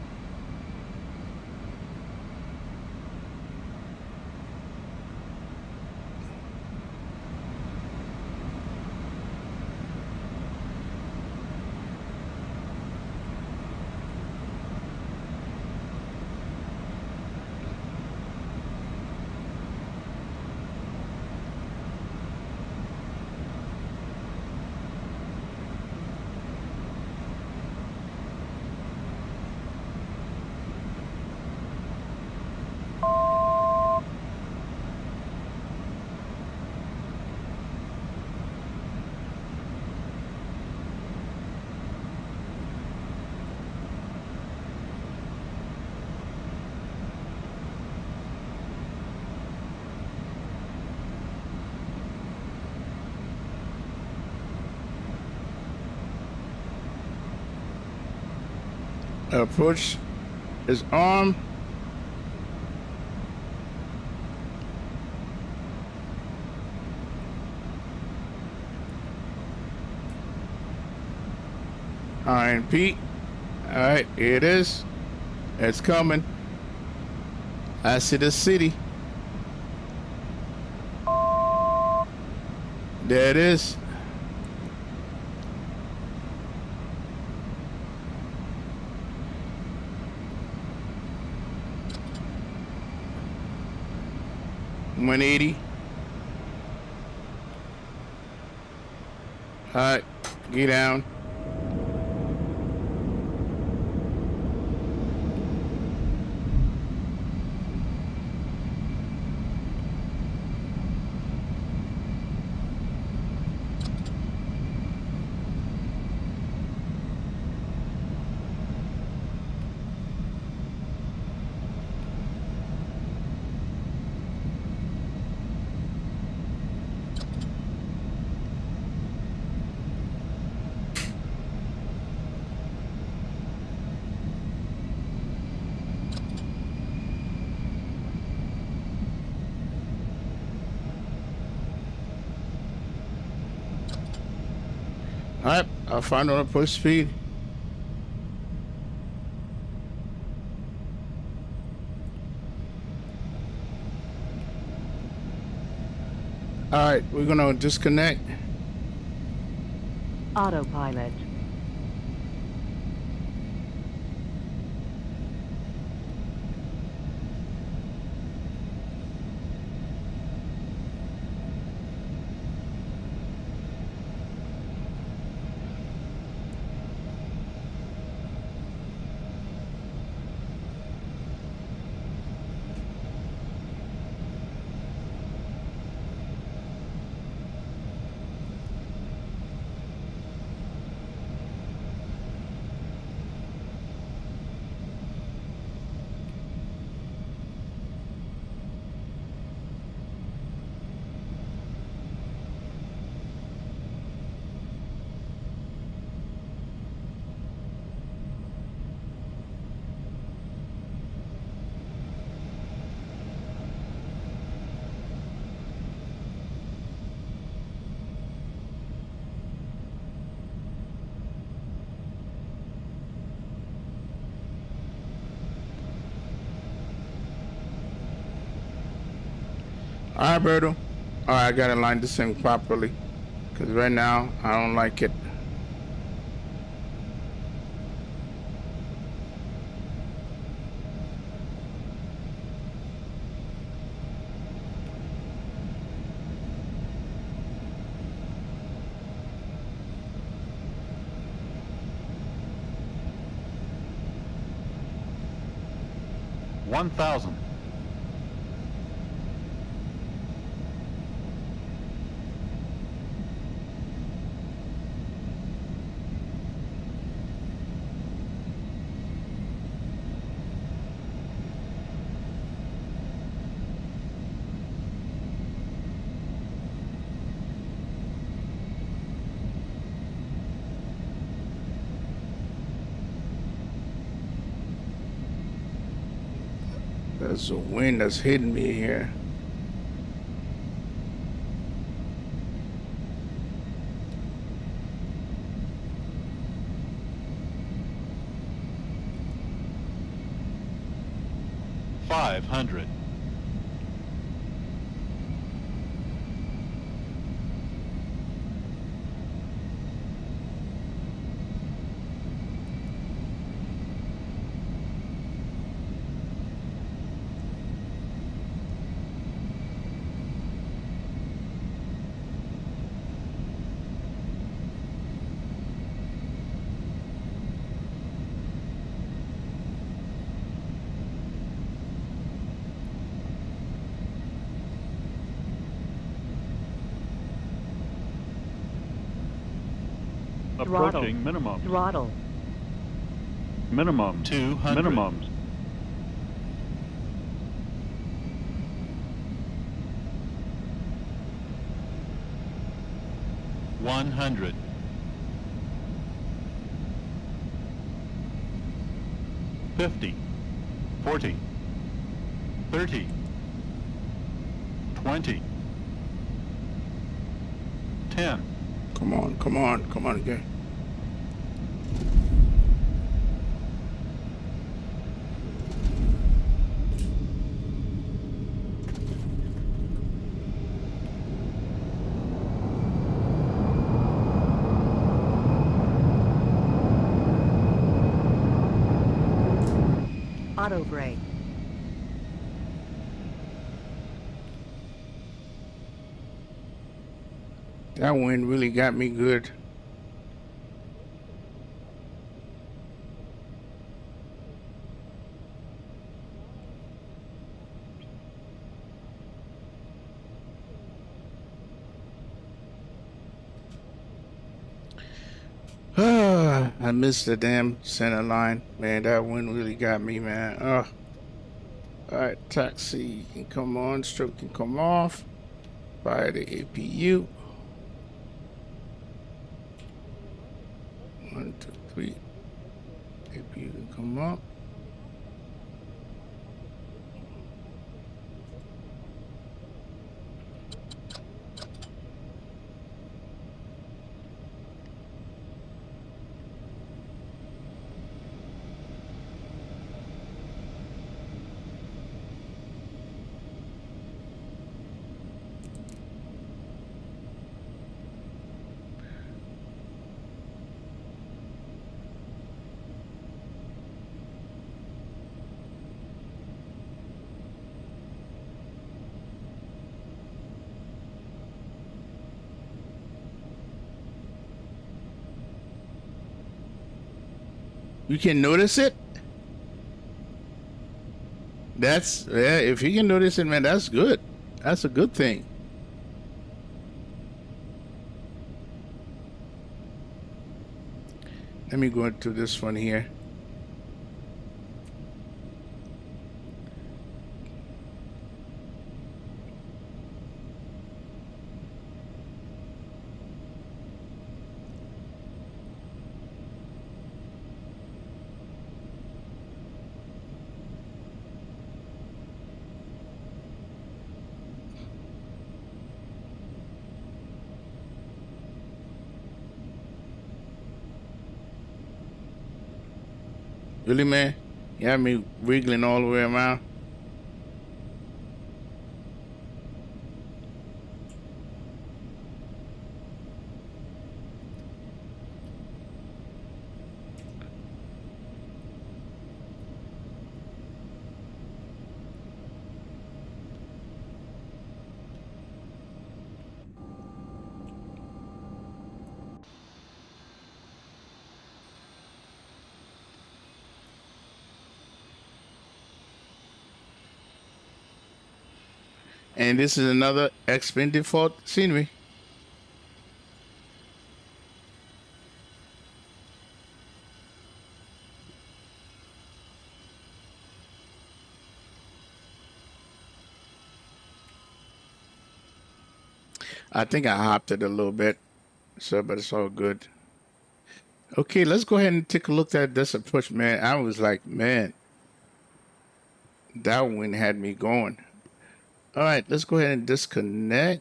Approach is armed. Iron Pete. All right, here it is. It's coming. I see the city. There it is. $180. All right, get down. Alright, I'll find on a push speed. Alright, we're gonna disconnect. Autopilot. Alright, Berto. Alright, I gotta line this thing properly. Because right now, I don't like it. $1,000. There's a wind that's hitting me here. $500. Approaching minimum. Throttle. Minimum. 200. Minimums. $100. 50. 40. 30. 20. 10. Come on, come on, come on again. Auto brake. That wind really got me good. I missed the damn center line. Man, that wind really got me, man. Alright, taxi can come on, stroke can come off. Fire the APU. 1, 2, 3. APU can come up. You can notice it? That's, yeah, if you can notice it, man, that's good. That's a good thing. Let me go into this one here. Really, man? You have me wiggling all the way around? And this is another XP default scenery. I think I hopped it a little bit, so but it's all good. Okay, let's go ahead and take a look at this approach, man. I was like, man, that one had me going. All right, let's go ahead and disconnect.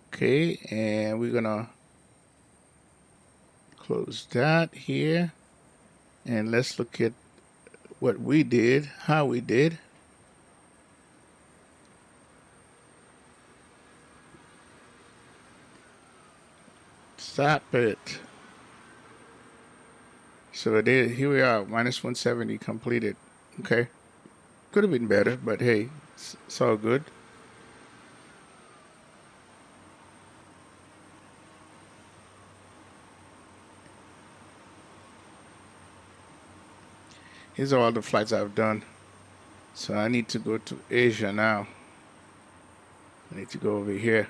Okay, and we're gonna close that here. And let's look at what we did, how we did. Stop it. So here we are, minus 170 completed. Okay. Could have been better, but hey, it's all good. Here's all the flights I've done. So I need to go to Asia now. I need to go over here.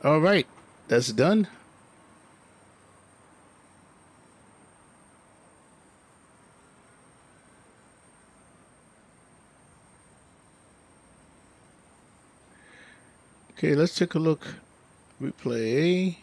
All right, that's done. Okay, let's take a look. Replay.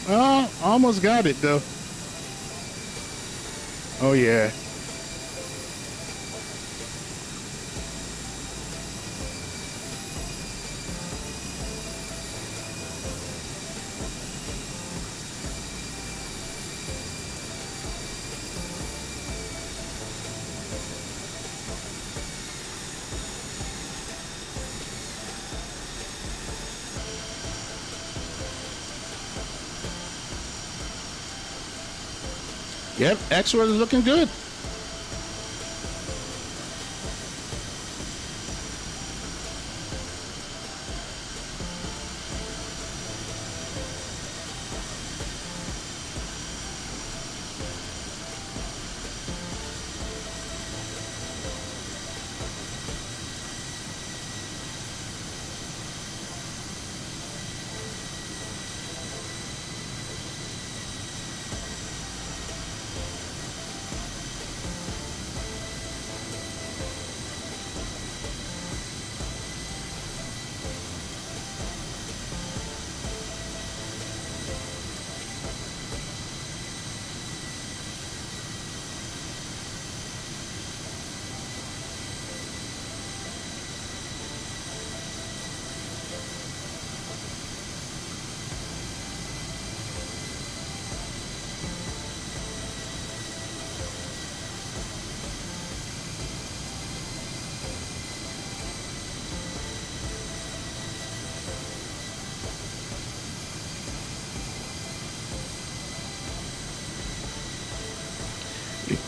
Oh, almost got it though. Oh yeah. Yep, X-Road is looking good.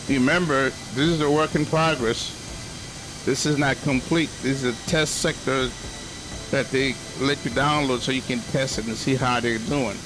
Remember, this is a work in progress. This is not complete. This is a test sector that they let you download so you can test it and see how they're doing.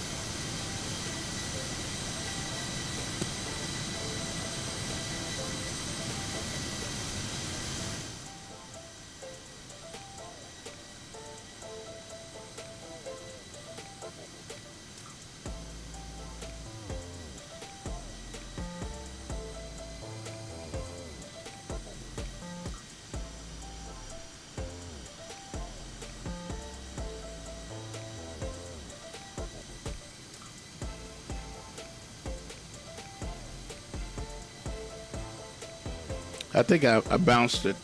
I think I bounced it.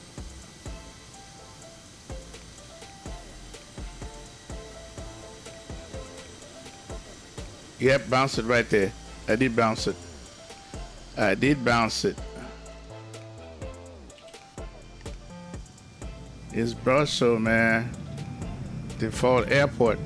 Yep, bounce it right there. I did bounce it. I did bounce it. It's Brussels, man. Default airport.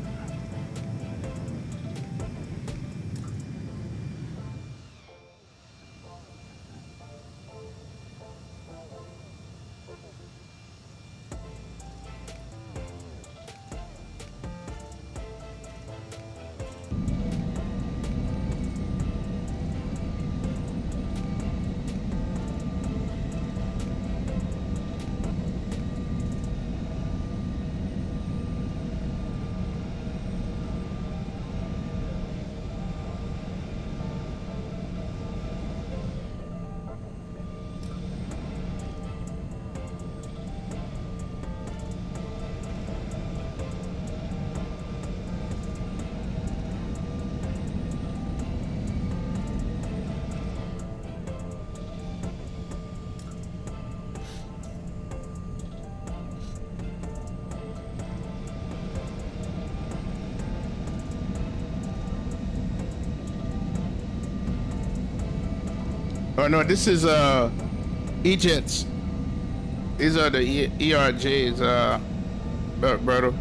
Oh no, this is E-Jets. These are the ERJs, brother.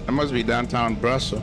That must be downtown Brussels.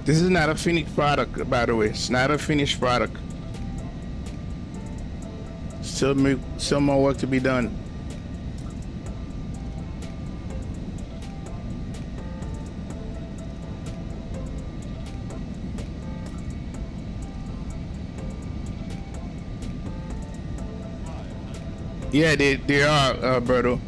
This is not a finished product, by the way. It's not a finished product. Still more work to be done. Yeah, they are, Berto.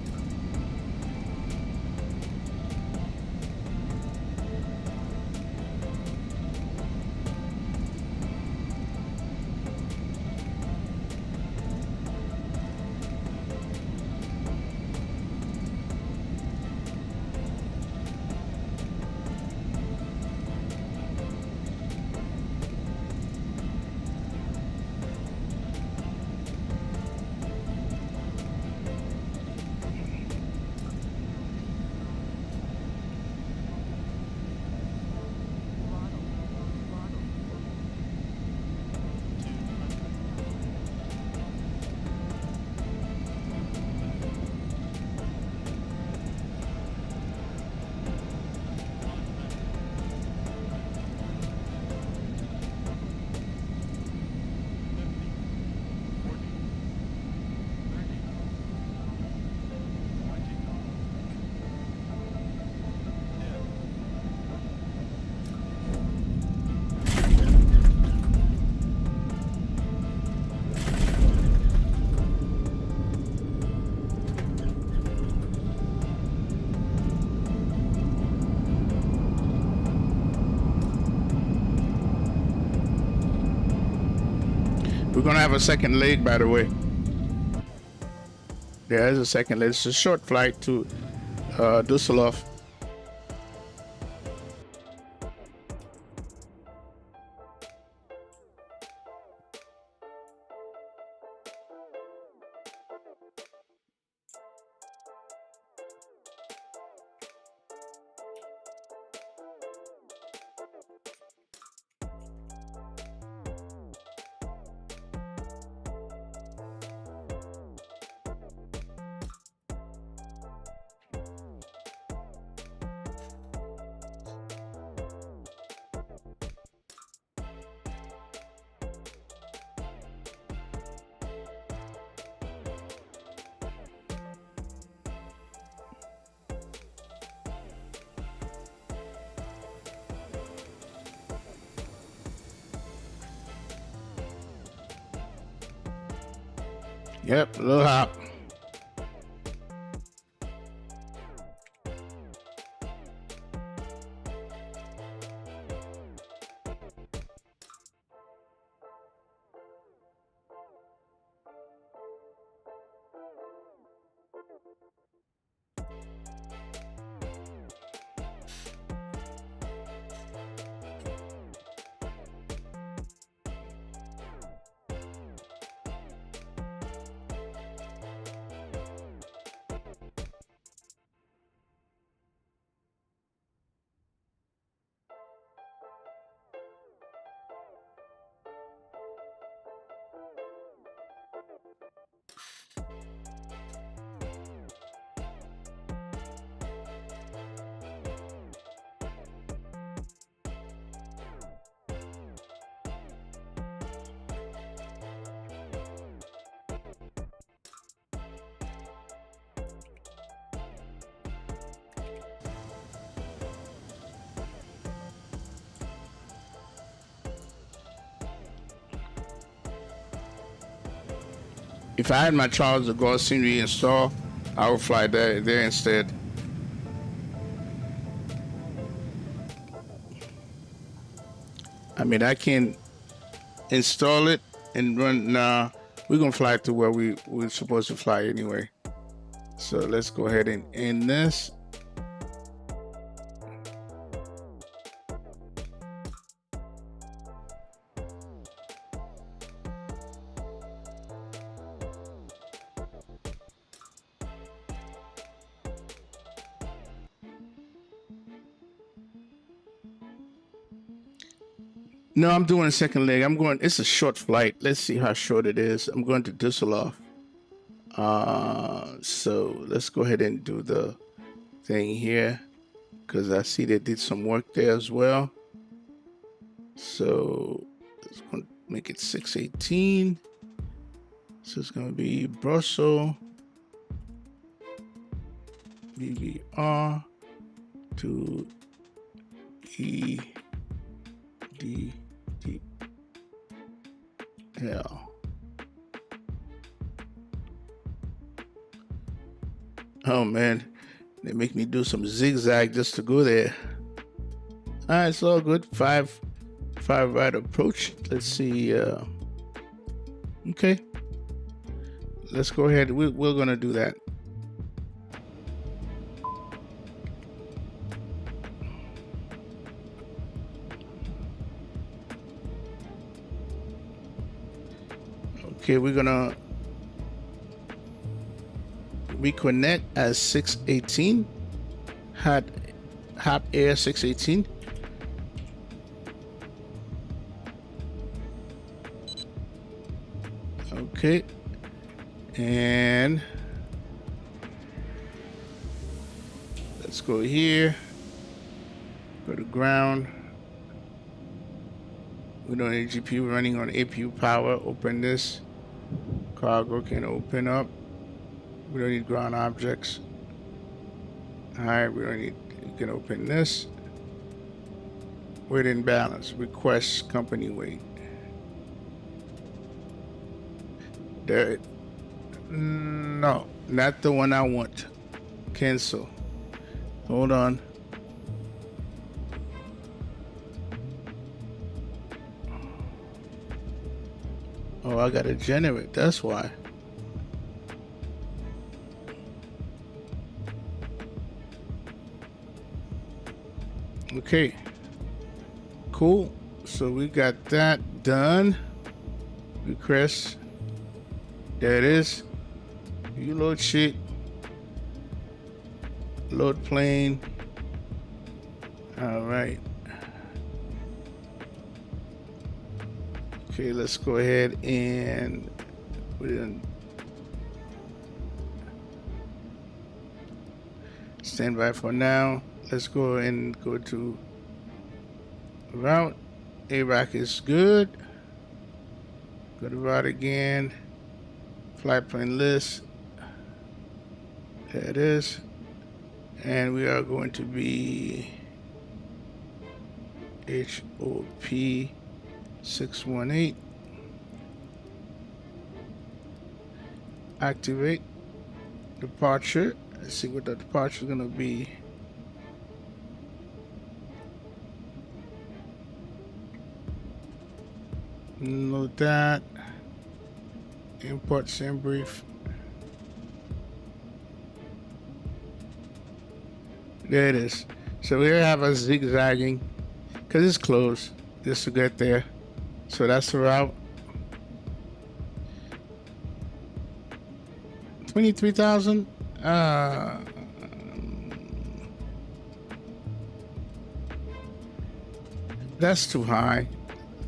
We're gonna have a second leg, by the way. There is a second leg. It's a short flight to Düsseldorf. Yep, a little hop. If I had my Charles de Gaulle scenery installed, I would fly there instead. I mean, I can install it and run. Nah, we're gonna fly to where we're supposed to fly anyway. So let's go ahead and end this. No, I'm doing a second leg. It's a short flight. Let's see how short it is. I'm going to Düsseldorf. So let's go ahead and do the thing here, because I see they did some work there as well. So it's going to make it 618. So it's going to be Brussels EBBR to EDDL. Oh man, they make me do some zigzag just to go there. All right, it's all good. Five right approach. Let's see. Okay, let's go ahead. We're gonna do that. Okay, we're gonna reconnect as 618. Hop Air 618. Okay, and let's go here. Go to ground. We don't need GPU running on APU power. Open this. Cargo can open up. We don't need ground objects. All right, we don't need. You can open this. Weight and balance. Request company weight. There. No, not the one I want. Cancel. Hold on. Oh, I gotta generate. That's why. Okay. Cool. So we got that done. Request. There it is. You load shit. Load plane. All right. Okay, let's go ahead and put it in. Stand by for now. Let's go and go to route. ARAC is good. Go to route again. Flight plan list. There it is. And we are going to be HOP 618. Activate departure. Let's see what the departure is going to be. Load that. Import SIM brief. There it is. So we have a zigzagging because it's closed just to get there. So that's the route. 23,000. That's too high.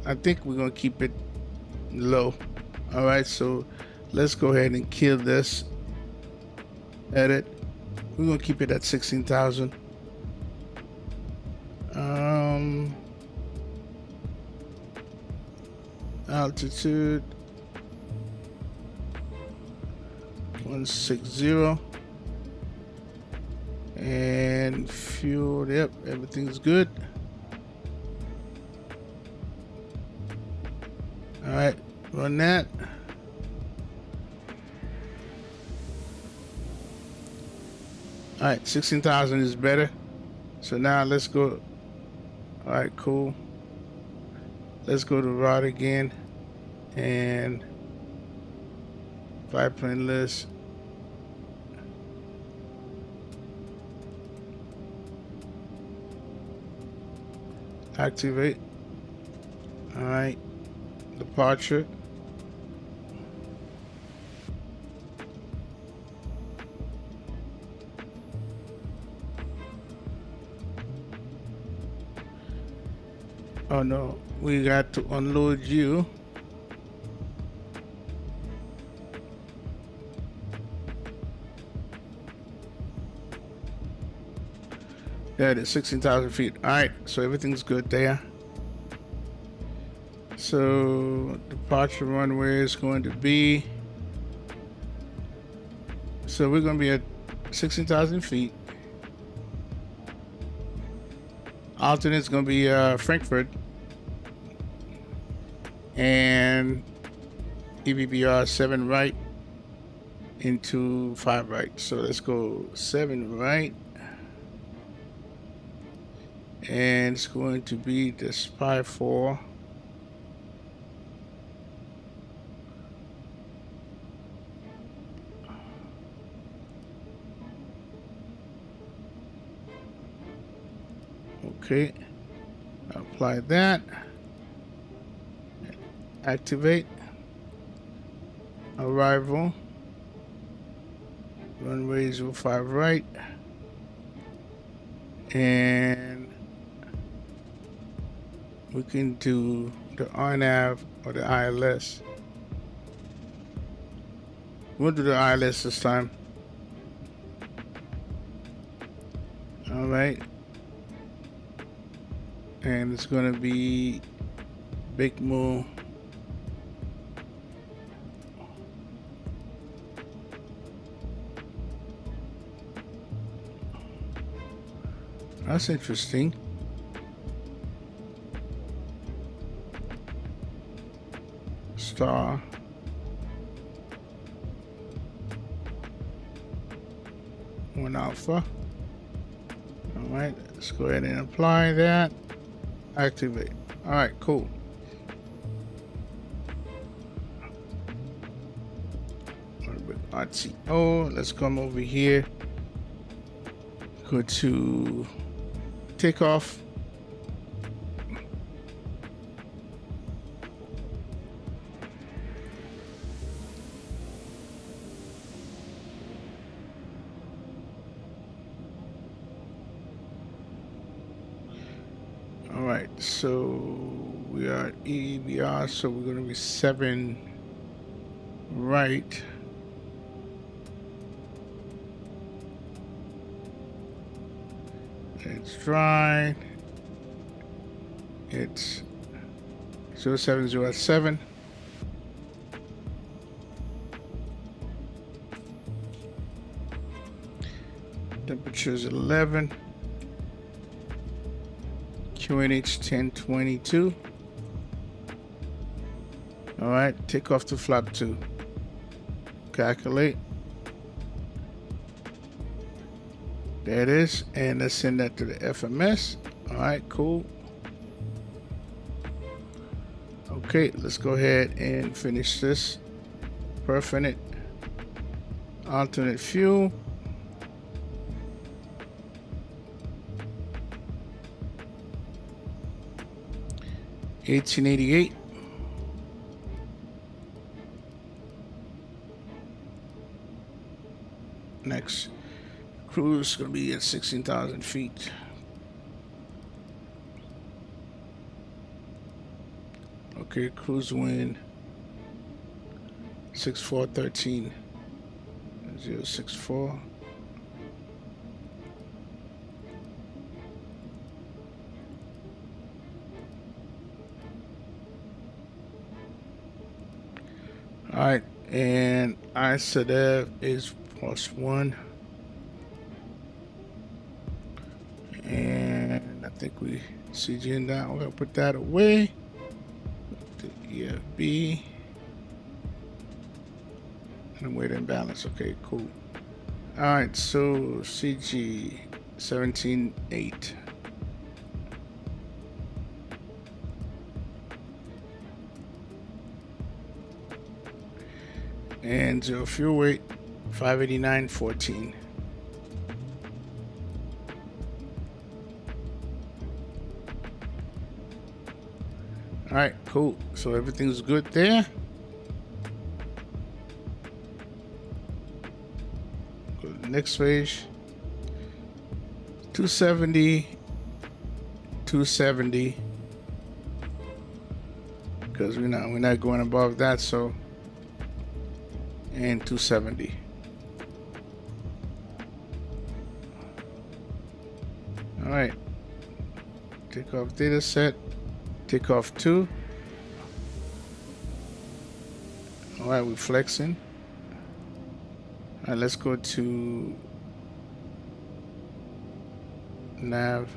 I think we're gonna keep it low. All right, so let's go ahead and kill this. Edit. We're gonna keep it at 16,000. Altitude 160 and fuel. Yep, everything's good. All right, run that. All right, 16,000 is better. So now let's go. All right, cool. Let's go to route again and flight plan list. Activate. All right, departure. Oh no, we got to unload you. There it is, 16,000 feet. All right, so everything's good there. So departure runway is going to be, so we're going to be at 16,000 feet. Alternate is going to be Frankfurt and EBBR 7 right into 5 right. So let's go 7 right. And it's going to be the Spy 4. Okay, apply that. Activate. Arrival. Runway 05 right. And we can do the RNAV or the ILS. We'll do the ILS this time. All right. And it's going to be Big Moo. That's interesting. Star. One alpha. All right, let's go ahead and apply that. Activate. All right, cool. RTO. Let's come over here. Go to takeoff. All right, so we are at EBBR, so we're going to be 7 right. It's dry. It's 0707. Temperature is 11. QNH 1022. All right, take off to flap 2. Calculate. There it is, and let's send that to the FMS. All right, cool. Okay, let's go ahead and finish this. Perfect. Alternate fuel. $18.88. Next cruise is going to be at 16,000 feet. Okay, cruise wind 6413 064. All right, and ISADEV is +1. And I think we CG in that. We're gonna put that away. The EFB and weight and balance. Okay, cool. All right, so CG 17.8. And zero fuel weight 589.14. All right, cool. So everything's good there. Go to the next page. 270, 270. Because we're not going above that, so. And 270. All right. Takeoff data set. Takeoff 2. All right, we're flexing. All right, let's go to nav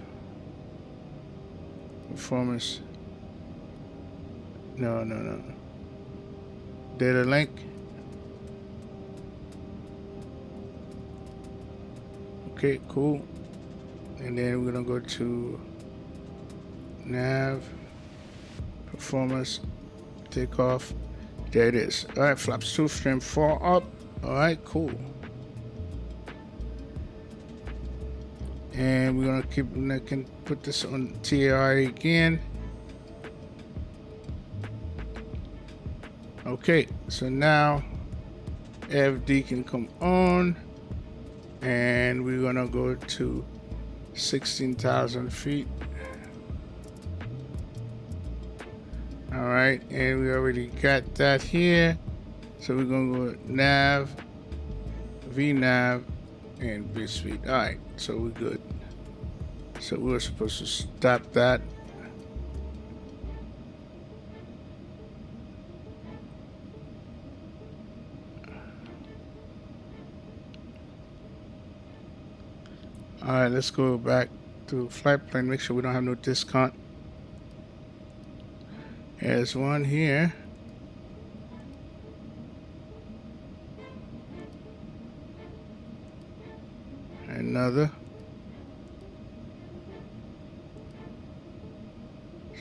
performance. No. Data link. Okay, cool. And then we're gonna go to nav performance takeoff. There it is. All right, flaps 2, trim 4 up. All right, cool. And we're gonna can put this on TAI again. Okay, so now FD can come on, and we're gonna go to 16,000 feet. All right, and we already got that here. So we're gonna go nav, VNav, and V-speed. All right, so we're good. So we're supposed to stop that. All right, let's go back to flight plan. Make sure we don't have no discount. There's one here. Another.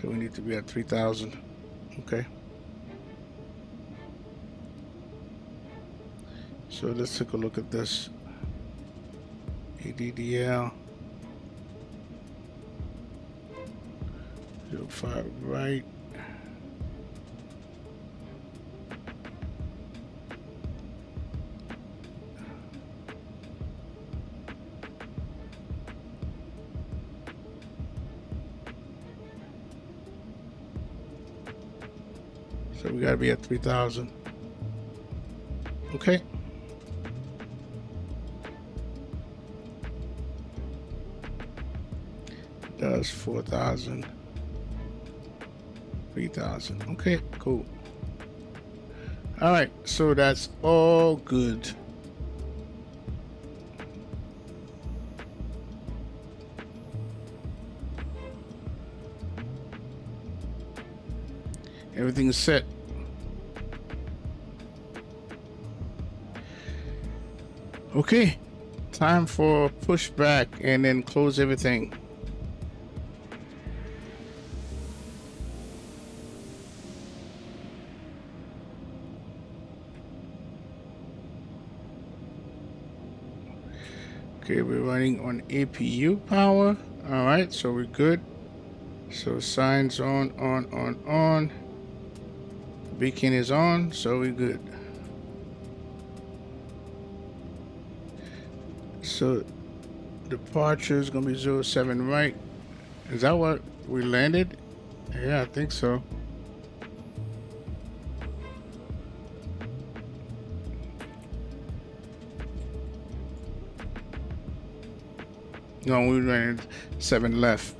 So we need to be at 3,000. Okay. So let's take a look at this. EDDL 05 right. So we gotta be at 3,000. Okay. Does 4,000, 3,000. Okay, cool. All right, so that's all good. Everything's set. Okay, time for pushback and then close everything. Okay, we're running on APU power. All right, so we're good. So signs on. Beacon is on, so we're good. So departure is gonna be 07 right. Is that what we landed? Yeah, I think so. No, we landed 7 left.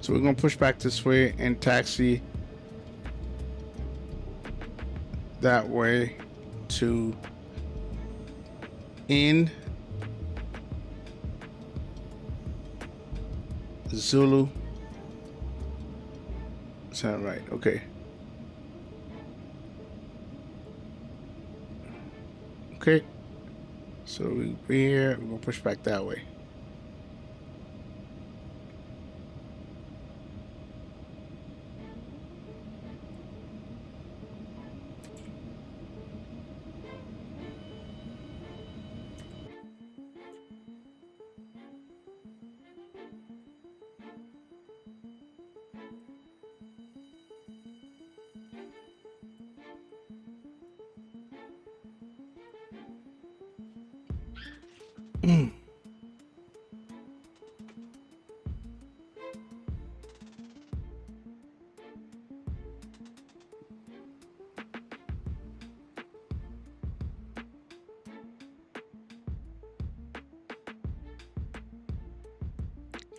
So we're gonna push back this way and taxi that way to in Zulu. Is that right? Okay. Okay. So we're here. We're gonna push back that way.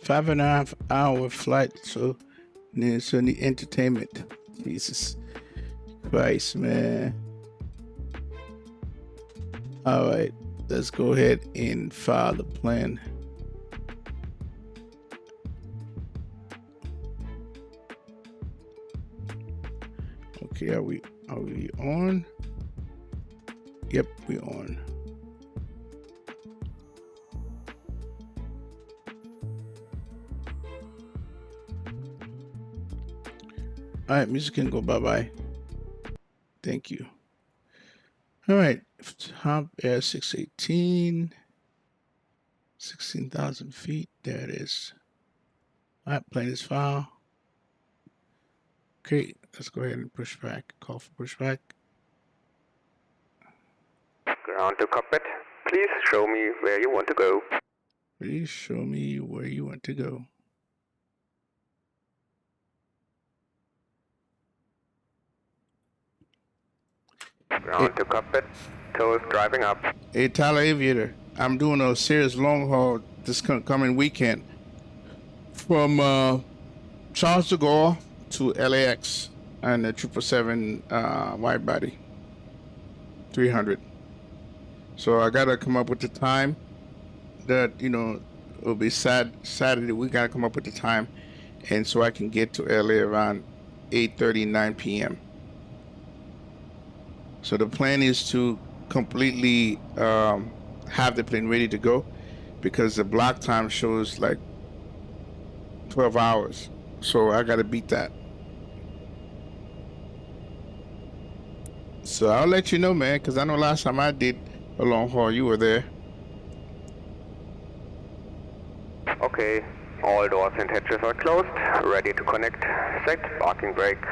5.5 hour flight, so need entertainment. Jesus Christ, man. All right, let's go ahead and file the plan. Okay, are we on? Yep, we on. All right, music can go bye-bye. Thank you. All right, top air 618, 16,000 feet. There it is. All right, plane is file. Okay, let's go ahead and push back. Call for pushback. Ground to cockpit. Please show me where you want to go. Please show me where you want to go. Ground to cockpit. Toes driving up. Hey, Tyler Aviator, I'm doing a serious long haul this coming weekend from Charles de Gaulle to LAX and the 777 wide body 300. So I gotta come up with the time that, you know, it'll be Saturday. We gotta come up with the time, and so I can get to LA around 8:30, 9 p.m. So the plan is to completely have the plane ready to go, because the block time shows like 12 hours. So I gotta beat that. So I'll let you know, man, because I know last time I did a long haul, you were there. Okay, all doors and hatches are closed. Ready to connect. Set parking brake.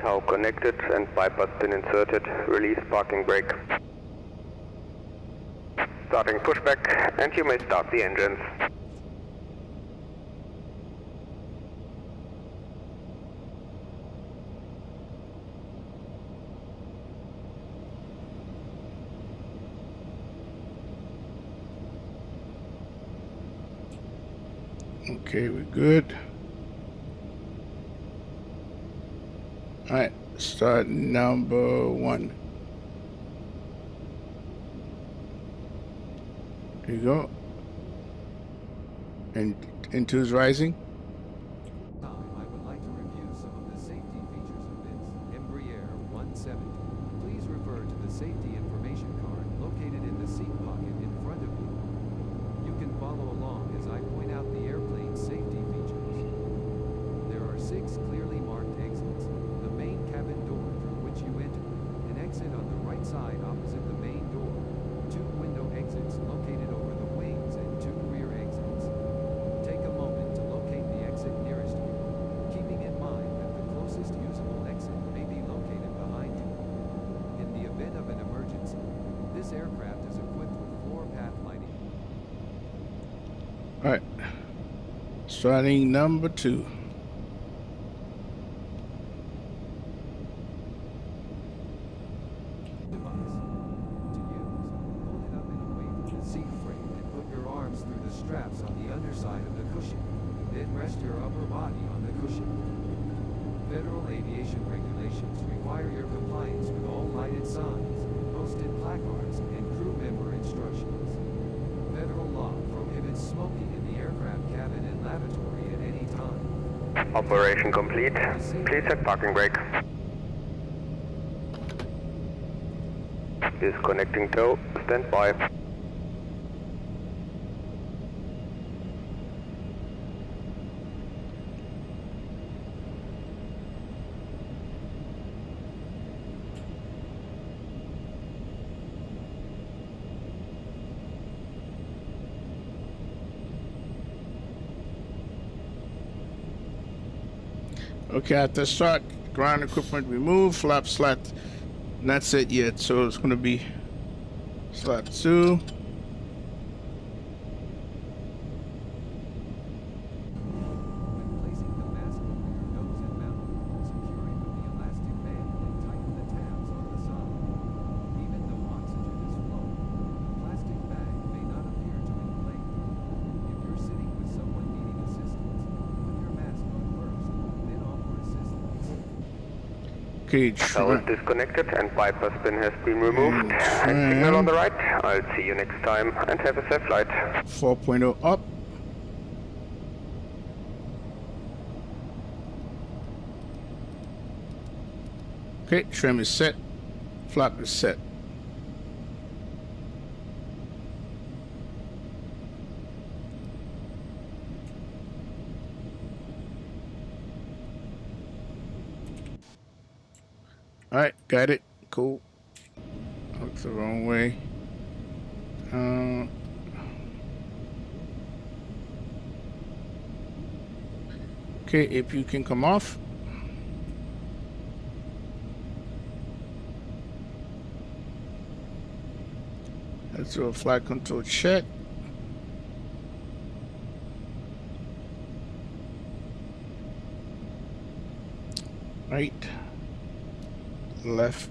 Tow connected and bypass pin inserted. Release parking brake. Starting pushback, and you may start the engines. Okay, we're good. All right, start number 1. There you go. And into is rising. I would like to review some of the safety features of this EBBR 170. Please refer to the safety information card located in the seat pocket in front of you. You can follow along as I point out the airplane's safety features. There are 6 clearly marked exits. The main cabin door through which you enter, an exit on the right side opposite the main door, 2 window exits located over the wings, and 2 rear exits. Take a moment to locate the exit nearest you, keeping in mind that the closest usable exit may be located behind you. In the event of an emergency, this aircraft is equipped with floor path lighting. All right, starting number 2. Straps on the underside of the cushion. Then rest your upper body on the cushion. Federal aviation regulations require your compliance with all lighted signs, posted placards, and crew member instructions. Federal law prohibits smoking in the aircraft cabin and lavatory at any time. Operation complete. Please set parking brake. Disconnecting tow. Stand by. Okay, at the start, ground equipment removed, flap slot not set yet, so it's gonna be slot 2. When placing the mask over your nose and mouth, secure it with the elastic band and tighten the tabs on the side. Even though oxygen is flowing, the plastic bag may not appear to inflate. If you're sitting with someone needing assistance, put your mask on first, then offer assistance. Okay, Power is disconnected and bypass pin has been removed. And signal on the right. I'll see you next time and have a safe flight. 4.0 up. Okay, trim is set. Flap is set. All right, got it. Cool. Looked the wrong way. Okay, if you can come off. Let's do a flight control check. Right. Left.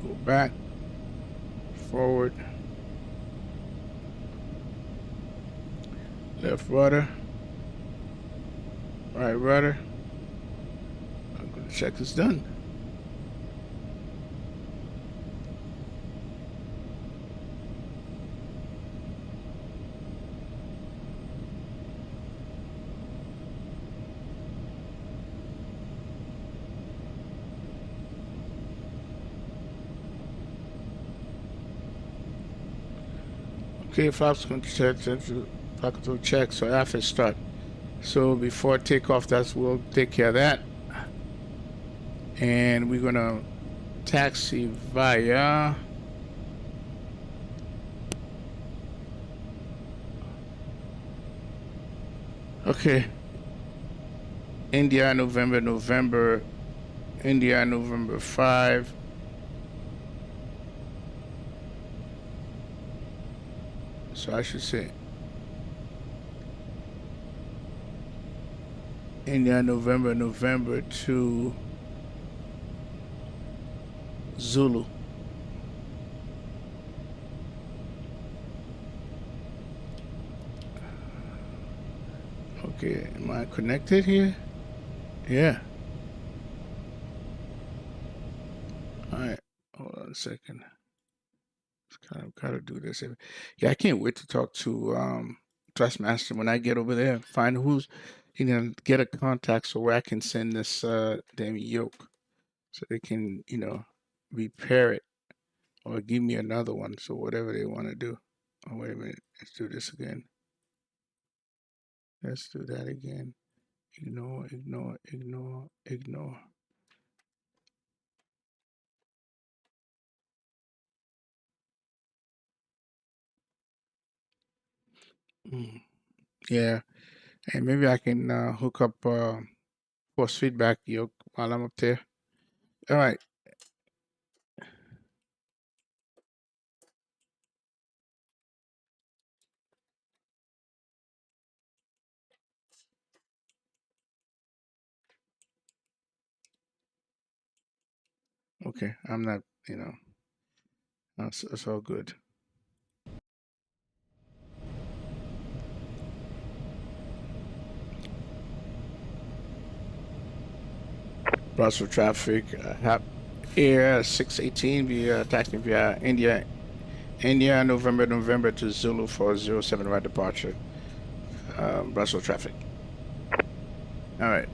Go back. Forward. Left rudder. Right rudder. I'm gonna check this done. Okay, flaps control check. So after start. So before takeoff, we'll take care of that. And we're gonna taxi via India, November, India, November 5. So I should say India, November to Zulu. Okay, am I connected here? Yeah. All right, hold on a second. Kind of gotta do this. Yeah, I can't wait to talk to Trustmaster when I get over there. Find who's, get a contact so where I can send this damn yoke, so they can, repair it or give me another one. So whatever they want to do. Oh, wait a minute. Let's do this again. Let's do that again. Ignore. Yeah, and maybe I can hook up force feedback yoke while I'm up there. All right. Okay, I'm not, it's all good. Brussels traffic, Air 618 via taxing via India, November to Zulu 407 right departure. Brussels traffic. All right.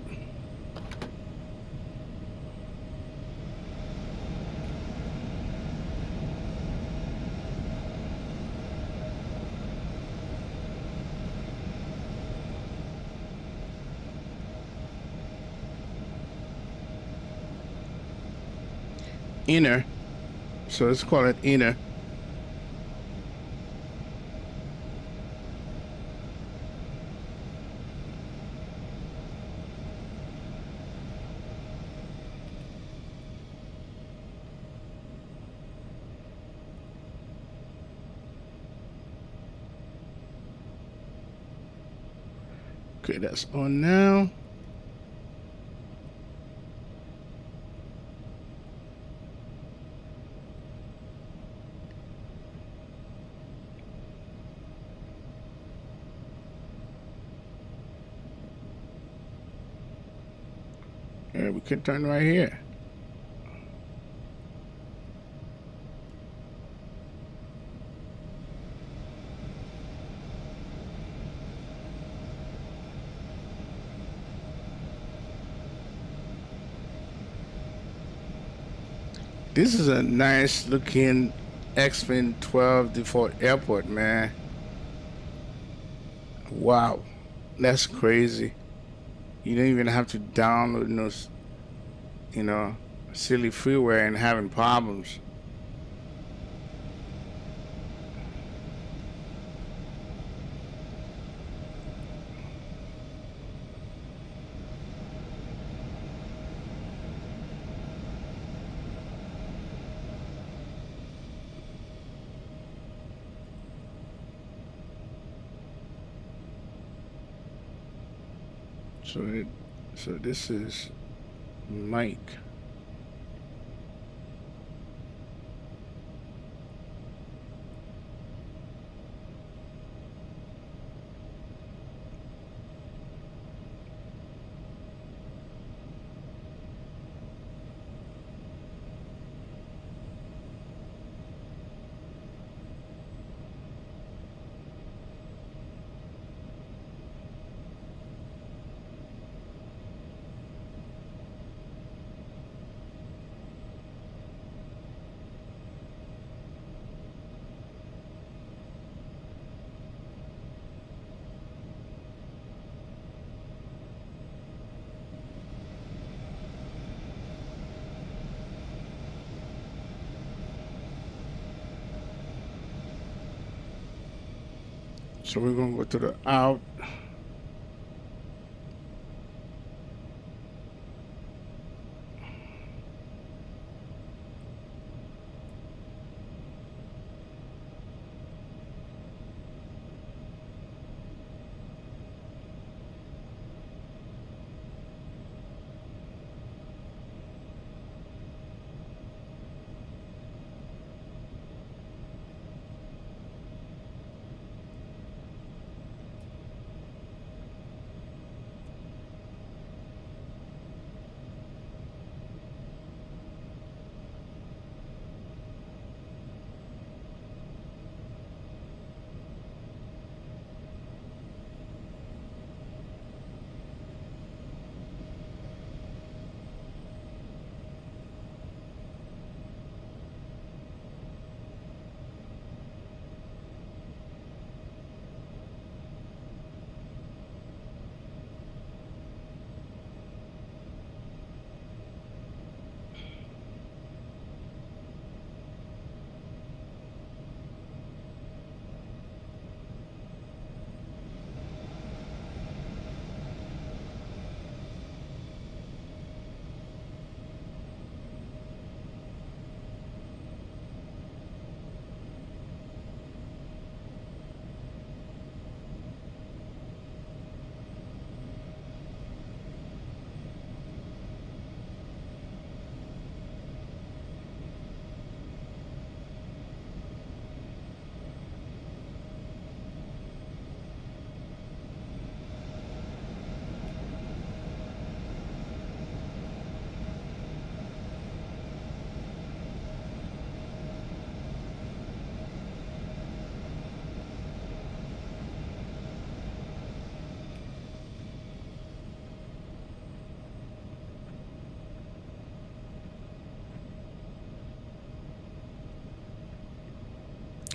Inner, so let's call it inner. Okay, that's on now. Yeah, we can turn right here. This is a nice looking XP12.4 airport, man. Wow, that's crazy. You don't even have to download those, you know, silly freeware and having problems. So this is Mike. So we're gonna go to the out.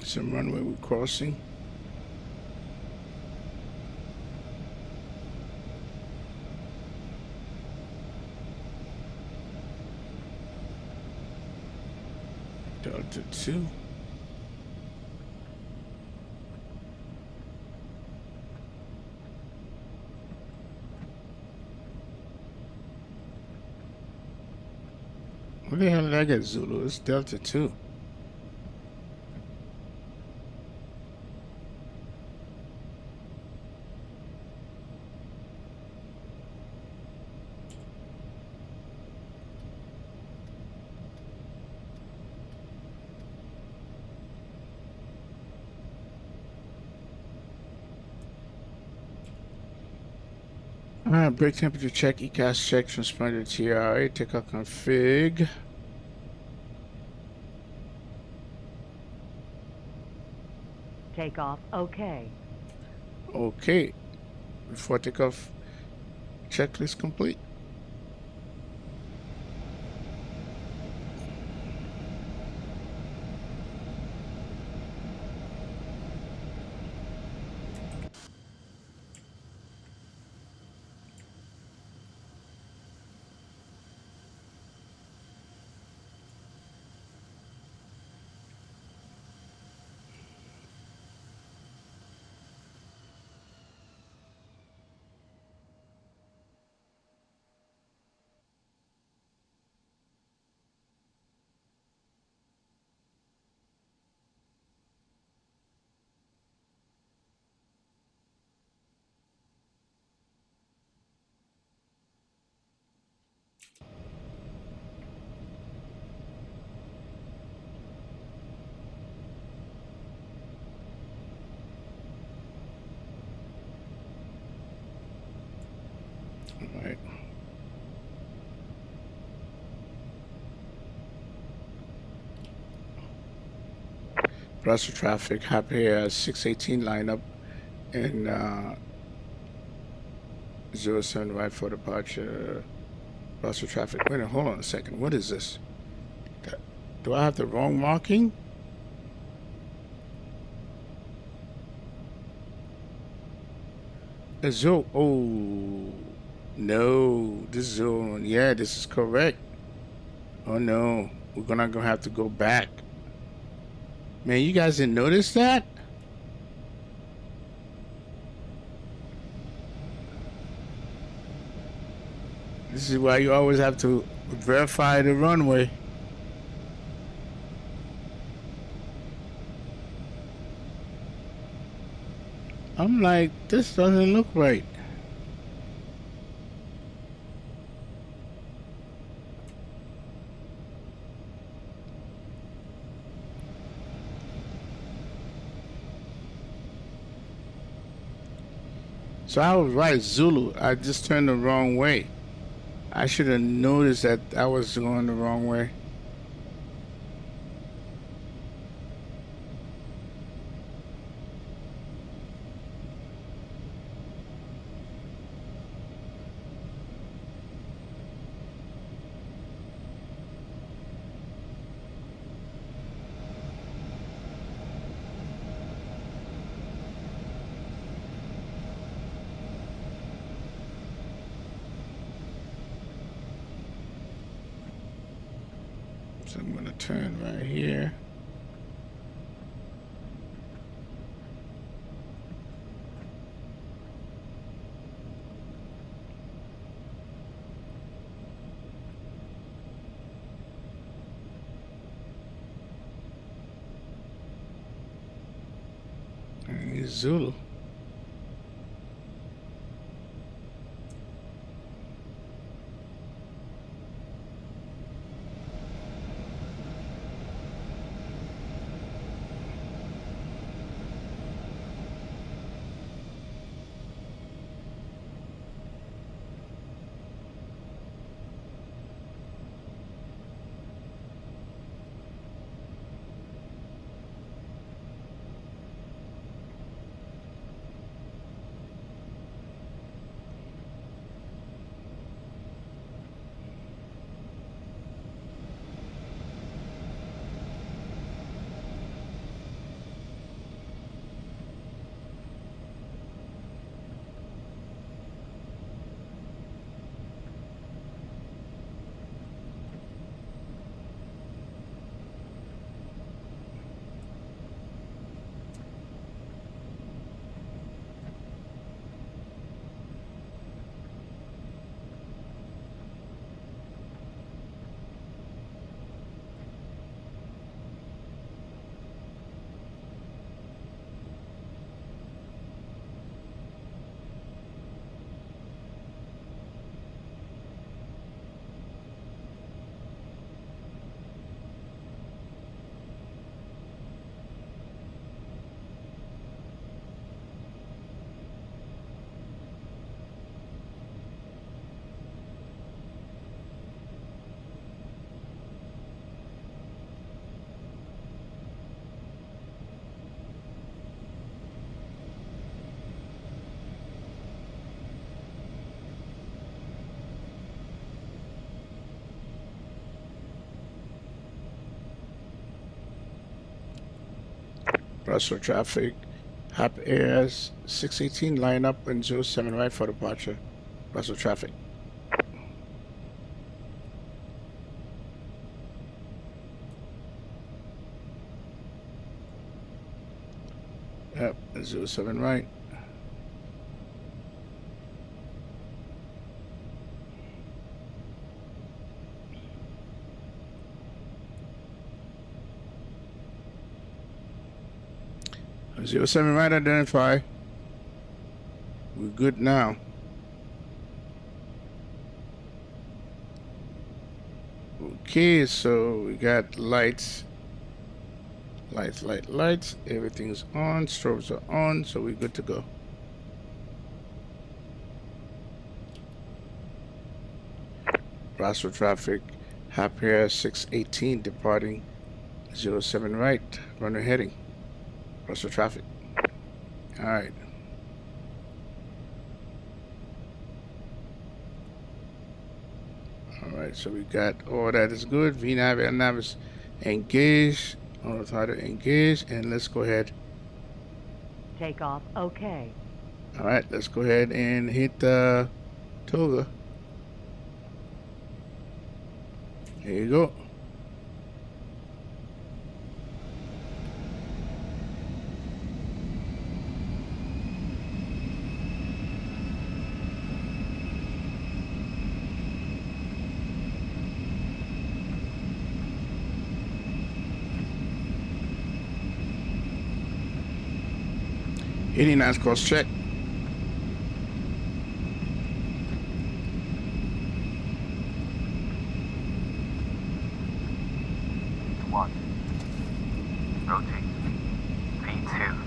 Some runway we're crossing. Delta 2. Where the hell did I get Zulu? It's Delta 2. Alright, brake temperature check, ECAS check, transponder TRA, takeoff config. Takeoff okay. Okay. Before takeoff, checklist complete. Alright. Brussels traffic, happy 618 lineup and 07 right for departure. Brussels traffic. Wait a minute, hold on a second. What is this? Do I have the wrong marking? A zero. Oh no, this is 01. Yeah, this is correct. Oh no, we're gonna have to go back. Man, you guys didn't notice that? This is why you always have to verify the runway. I'm like, this doesn't look right. So I was right, Zulu. I just turned the wrong way. I should have noticed that I was going the wrong way. So I'm gonna turn right here. And here's Zulu. Russell traffic. Hap Airs 618 line up and 07 right for departure. Russell traffic. Yep, 07 right. Zero 07 right, identify. We're good now. Okay, so we got lights. Lights. Everything's on. Strobes are on, so we're good to go. Russell traffic. Hap Air 618 departing 07 right. Runner heading. Russell traffic. All right. All right, so we got all that is good. VNAV, LNAV is engaged. Autothrottle engaged, and let's go ahead. Takeoff, okay. All right, let's go ahead and hit the Toga. There you go. Any nice course check. One. Rotate. V2.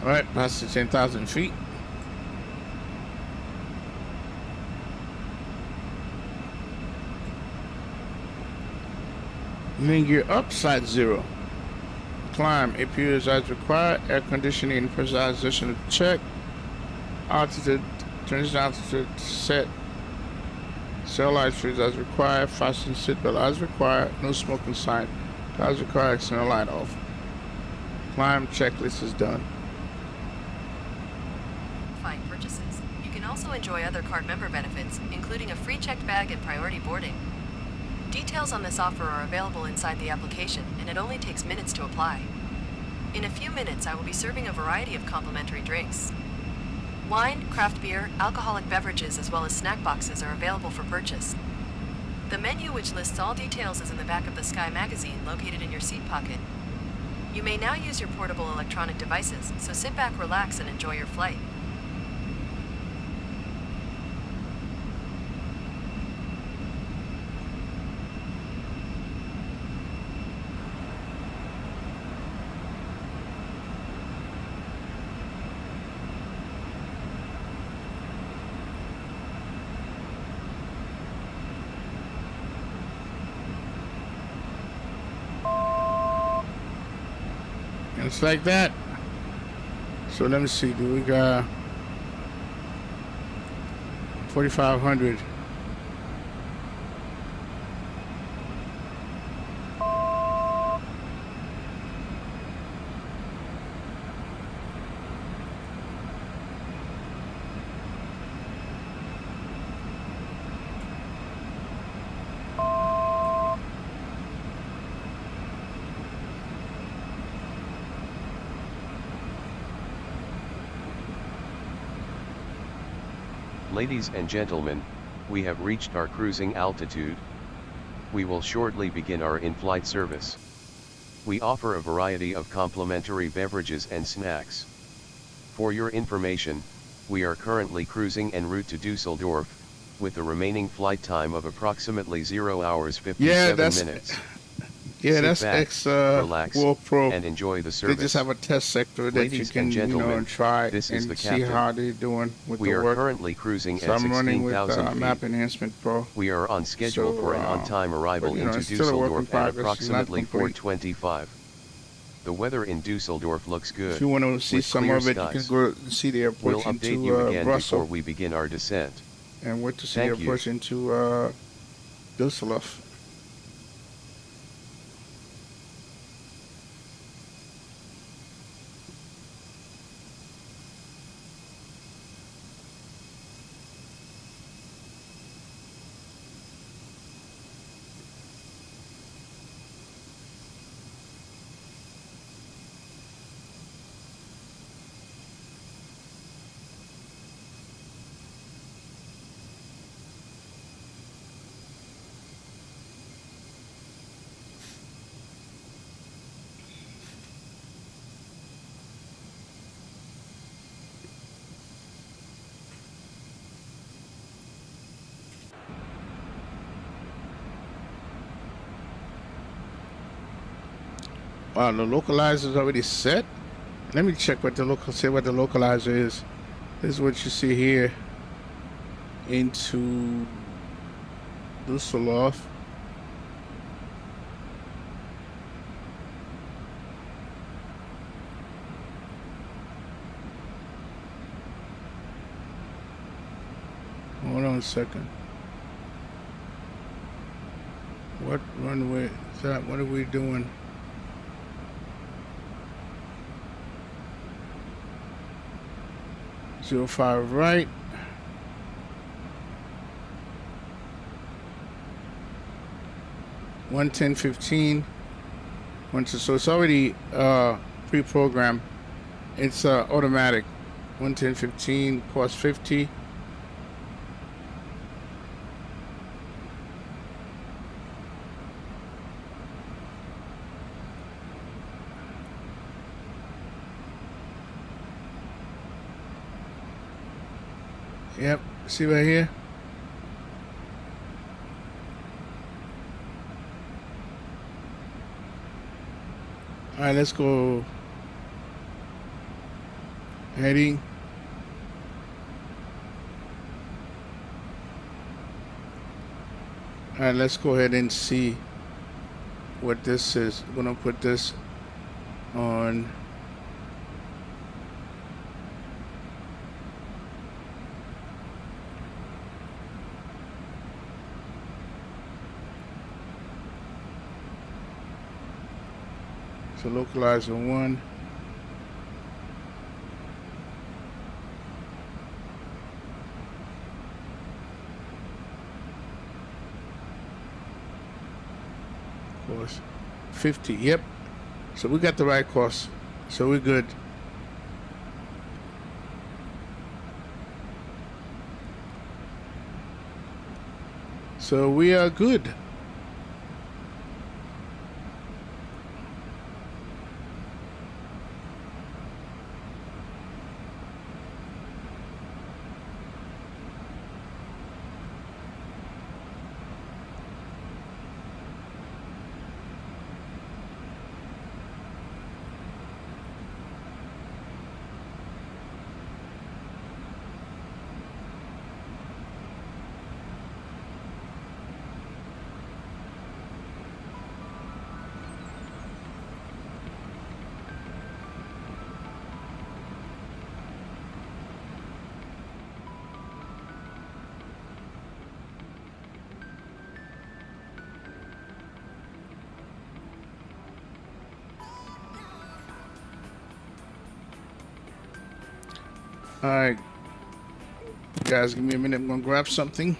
All right, past the 10,000 feet. Then gear up, side 0. Climb, appears as required. Air conditioning and pressurization check. Altitude, transition altitude set. Cell light freeze as required. Fasten seatbelt as required. No smoking sign as required. External light off. Climb checklist is done. Fine purchases. You can also enjoy other card member benefits, including a free checked bag and priority boarding. Details on this offer are available inside the application, and it only takes minutes to apply. In a few minutes, I will be serving a variety of complimentary drinks. Wine, craft beer, alcoholic beverages, as well as snack boxes are available for purchase. The menu, which lists all details, is in the back of the Sky magazine located in your seat pocket. You may now use your portable electronic devices, so sit back, relax, and enjoy your flight. It's like that. So let me see. Do we got 4,500? Ladies and gentlemen, we have reached our cruising altitude. We will shortly begin our in-flight service. We offer a variety of complimentary beverages and snacks. For your information, we are currently cruising en route to Dusseldorf, with a remaining flight time of approximately 0 hours 57 minutes. Yeah, Sit that's back, relax, World Pro. and enjoy the They service. just have a test sector that Ladies you can, and gentlemen, try this is and the see captain. how they're doing with We the are work. currently cruising So at I'm running with 16,000 Map feet. Enhancement Pro. We are on schedule So, for an on-time arrival but, into it's still a work in Dusseldorf at progress, approximately not complete. 4:25. The weather in Dusseldorf looks good. If you want to see with some clear of it, you skies. can go see the airport We'll update into you again before Brussels we begin our descent. and wait to see Thank the you. airport into Dusseldorf. Wow, the localizer is already set. Let me check what the localizer is. This is what you see here into Dusseldorf. Hold on a second. What runway is that? What are we doing? 05 right. One 10:15. So it's already pre-programmed. It's automatic. 110:15 cost 50. Yep, see right here? Alright, let's go Heading. All right, let's go ahead and see what this is. I'm gonna put this on. So localizer 1. Course 50. Yep. So we got the right course. So we're good. So we are good. All right, guys, give me a minute. I'm gonna grab something.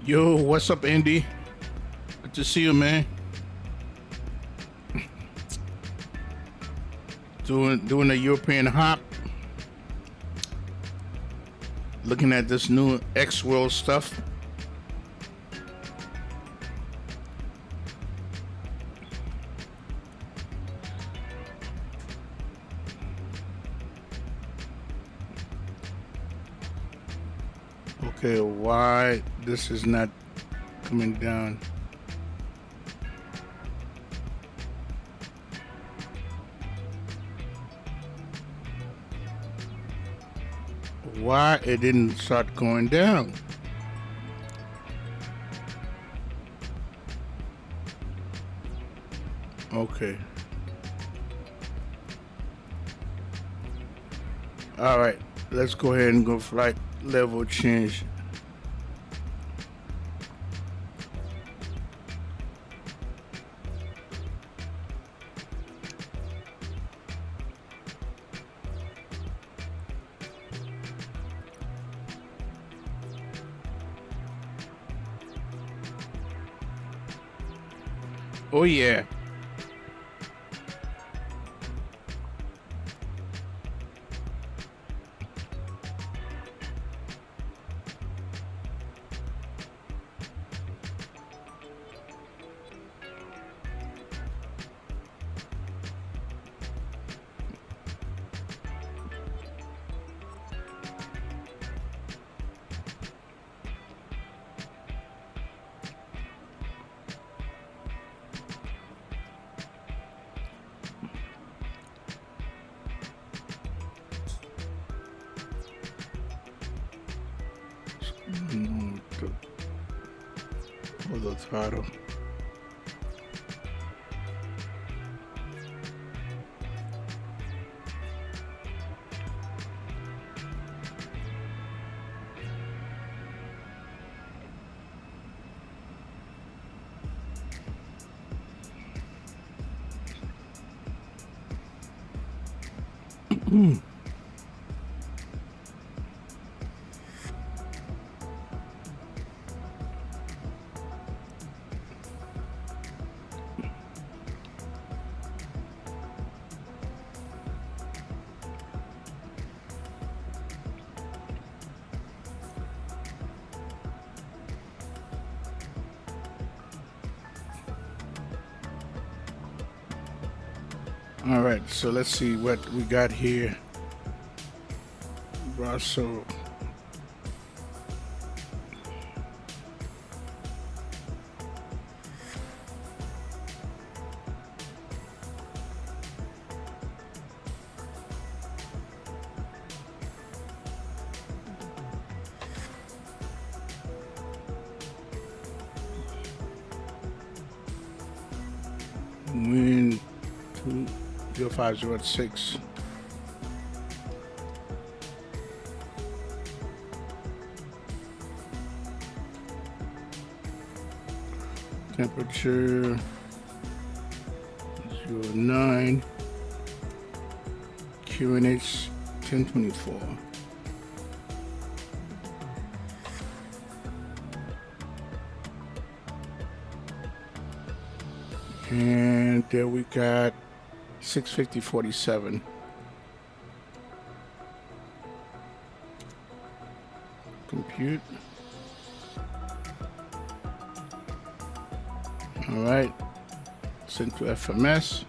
Yo, what's up, Andy? Good to see you, man. Doing a European hop. Looking at this new X World stuff. Okay, why this is not coming down? Why it didn't start going down? Okay. All right, let's go ahead and go flight level change. Oh yeah. Hold the throttle. All right, so let's see what we got here. Russell. Wind 20506. Temperature 09. QNH 1024. And there we got 650.47. Compute. All right. Send to FMS.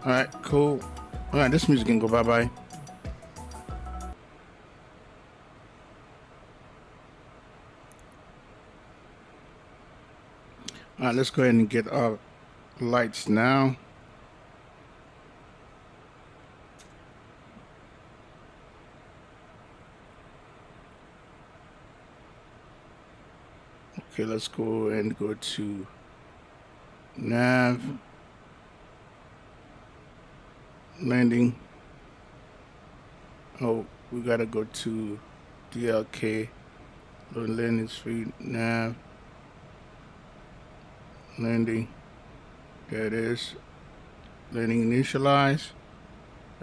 All right, cool. All right, this music can go bye-bye. All right, let's go ahead and get our lights now. Okay, let's go and go to nav, landing. Oh, we gotta go to DLK, landing speed, nav, landing. There it is. Landing initialize.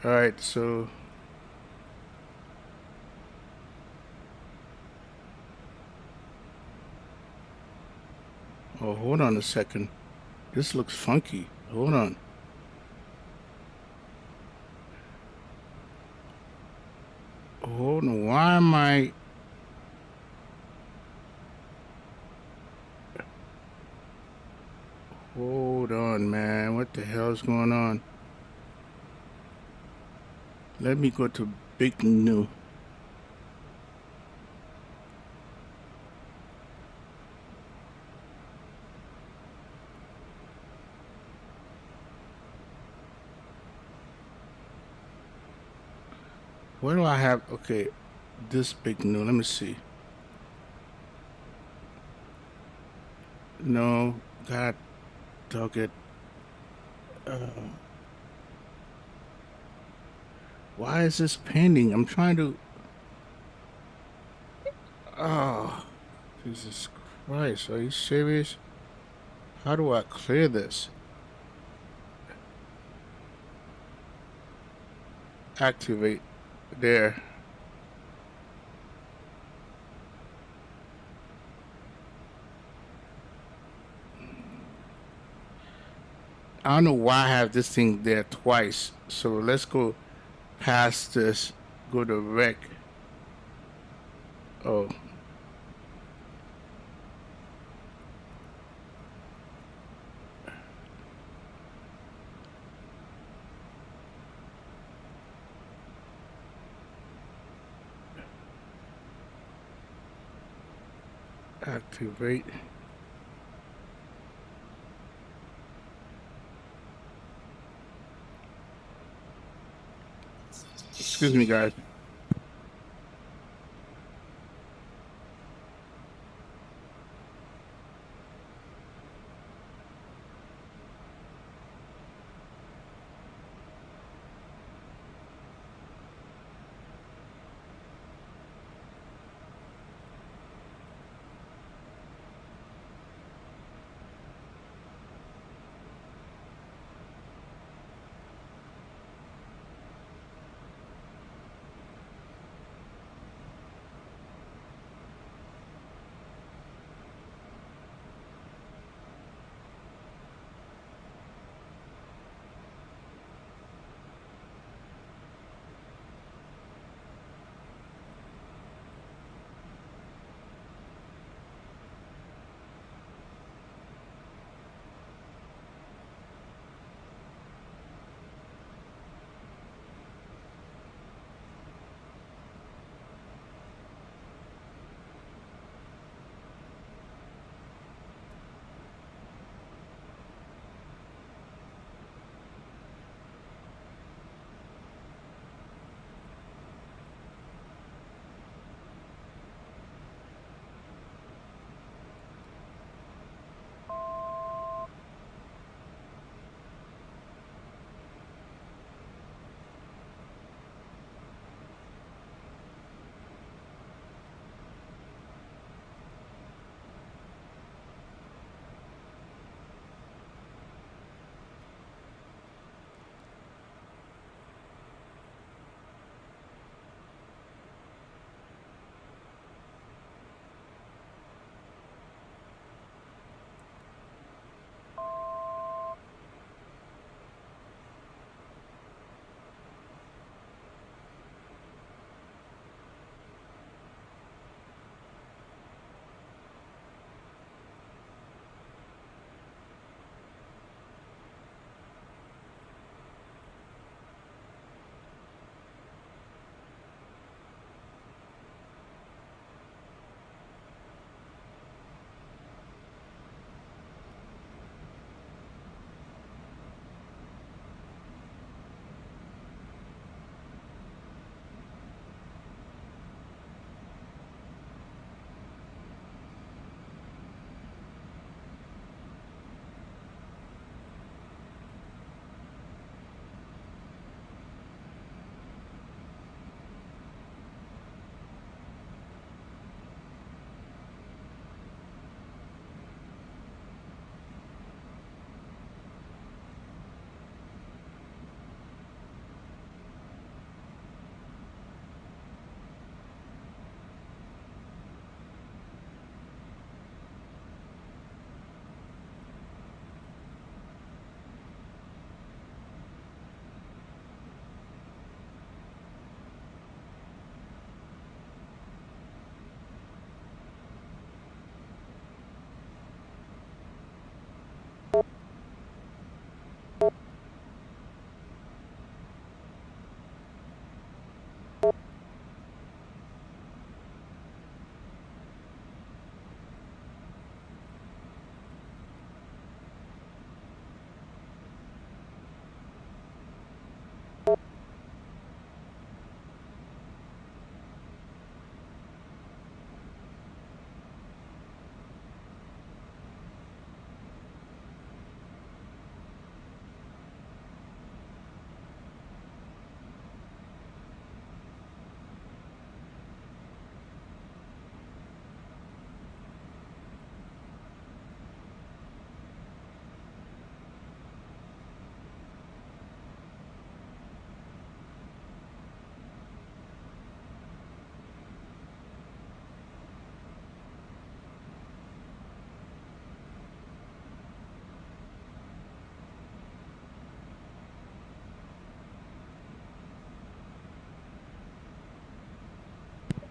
All right, so Oh, hold on a second. This looks funky. Hold on. Hold on. Why am I... Hold on, man. What the hell is going on? Let me go to big new. Where do I have? Okay, this big new. Let me see. No, God, dog it. Why is this pending? I'm trying to. Oh, Jesus Christ! Are you serious? How do I clear this? Activate. There. I don't know why I have this thing there twice. So let's go past this. Go to rec. Oh. Activate. Excuse me, guys.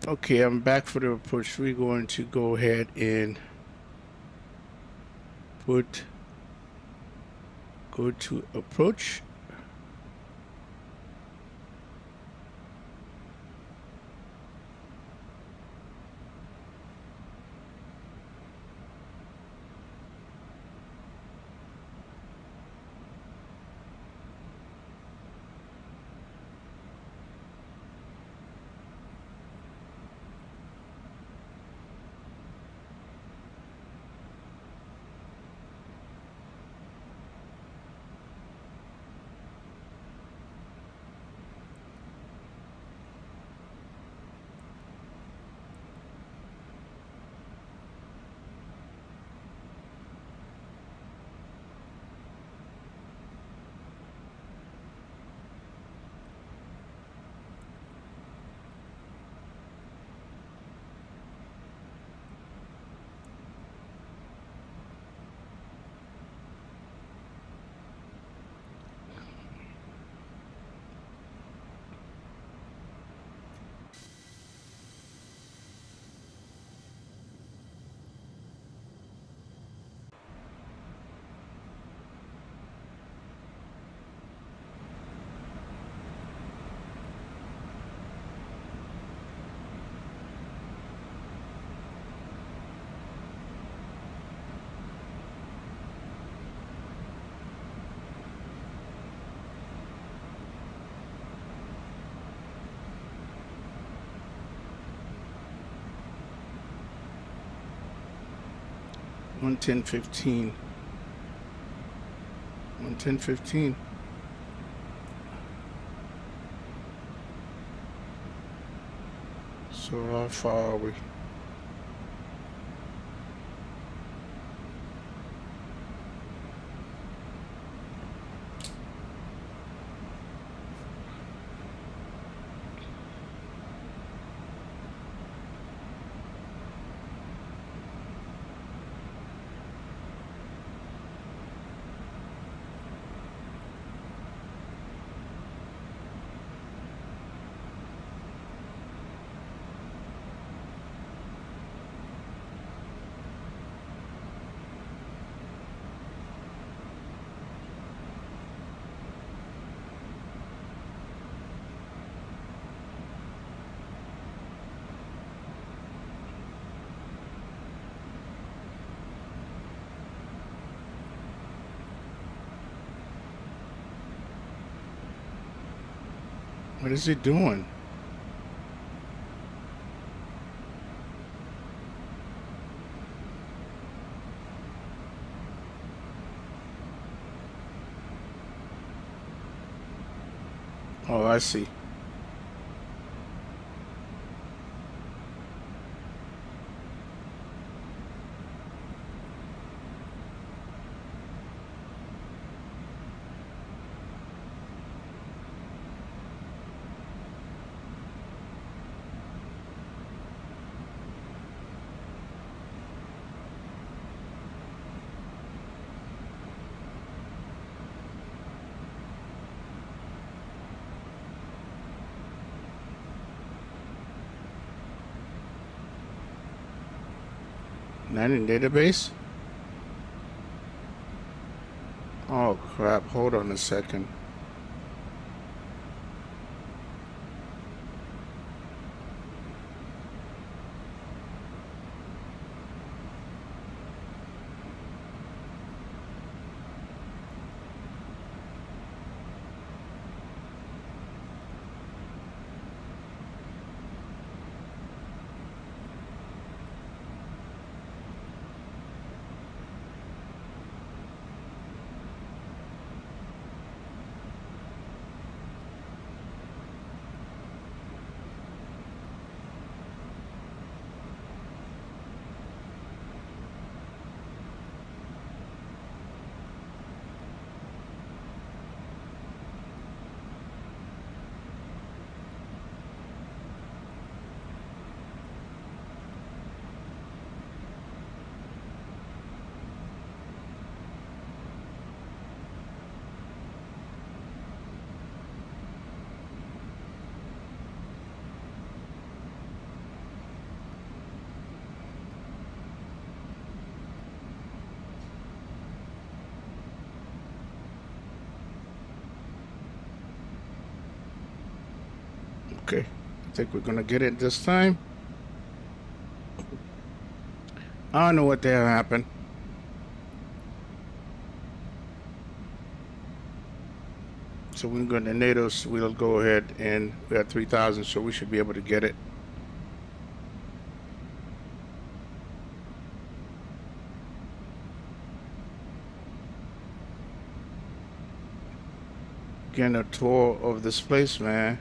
Okay, I'm back for the approach. We're going to go ahead and go to approach. One 10:15. 1:10:15. So how far are we? What is it doing? Oh, I see. Not in database? Oh crap, hold on a second. Okay, I think we're gonna get it this time. I don't know what the hell happened. So we're going to NATO's. We'll go ahead and we're at 3,000, so we should be able to get it. Getting a tour of this place, man.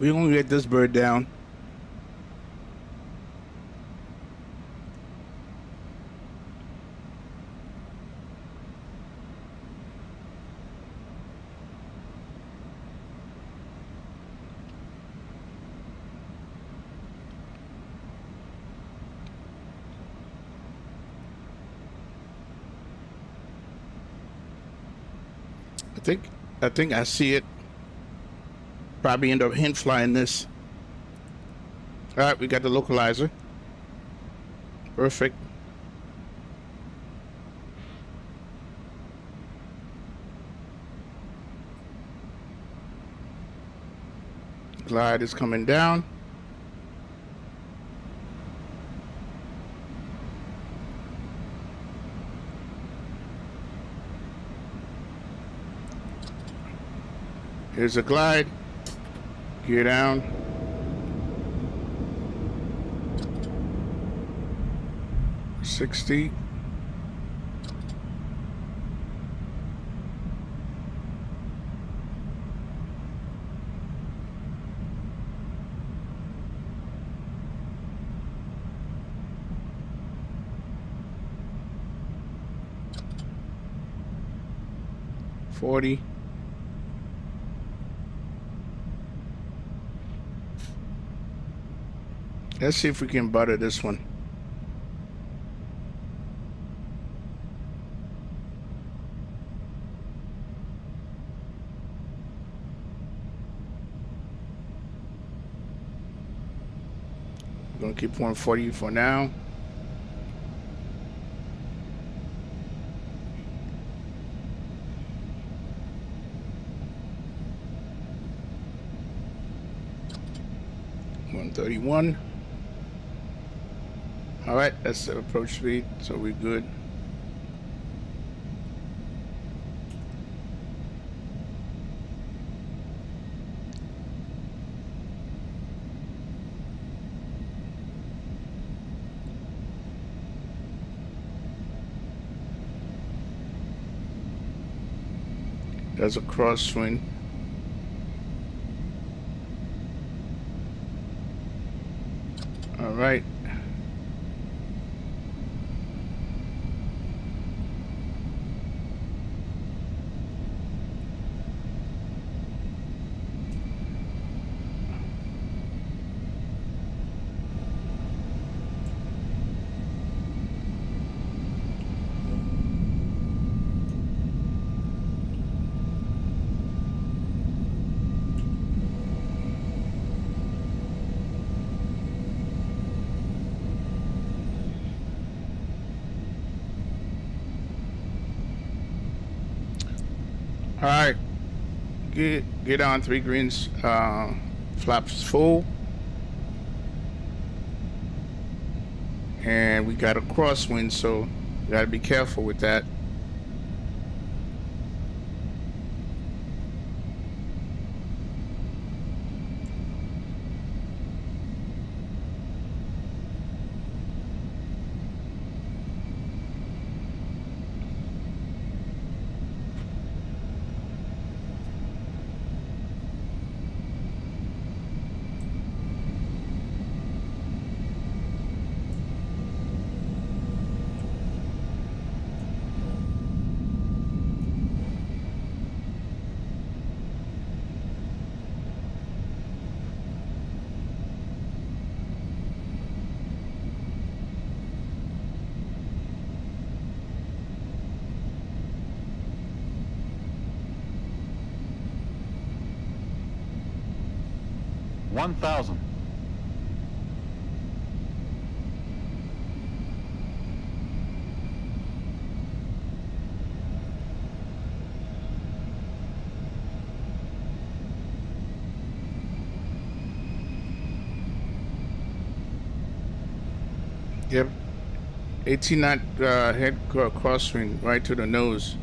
We're gonna get this bird down. I think I see it. Probably end up hint flying this. All right, we got the localizer. Perfect. Glide is coming down. Here's a glide. Gear down. $60. $40. Let's see if we can butter this one. We're gonna keep 140 for now. $131. All right, that's the approach speed, so we're good. There's a crosswind. All right. All right, get on 3 greens, flaps full, and we got a crosswind, so you got to be careful with that. 1,000. Yep. 18 knot head crosswind right to the nose.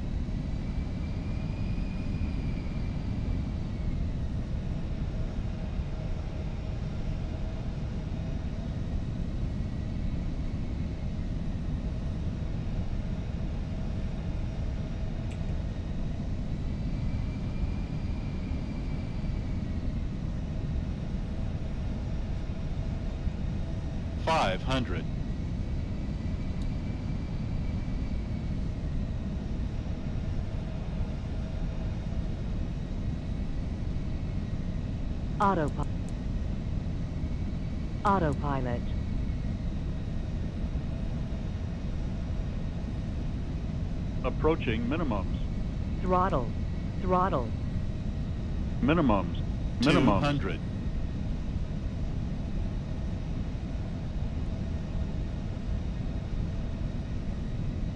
$500. Autopilot. Approaching minimums. Throttle. Throttle. Minimums. 200.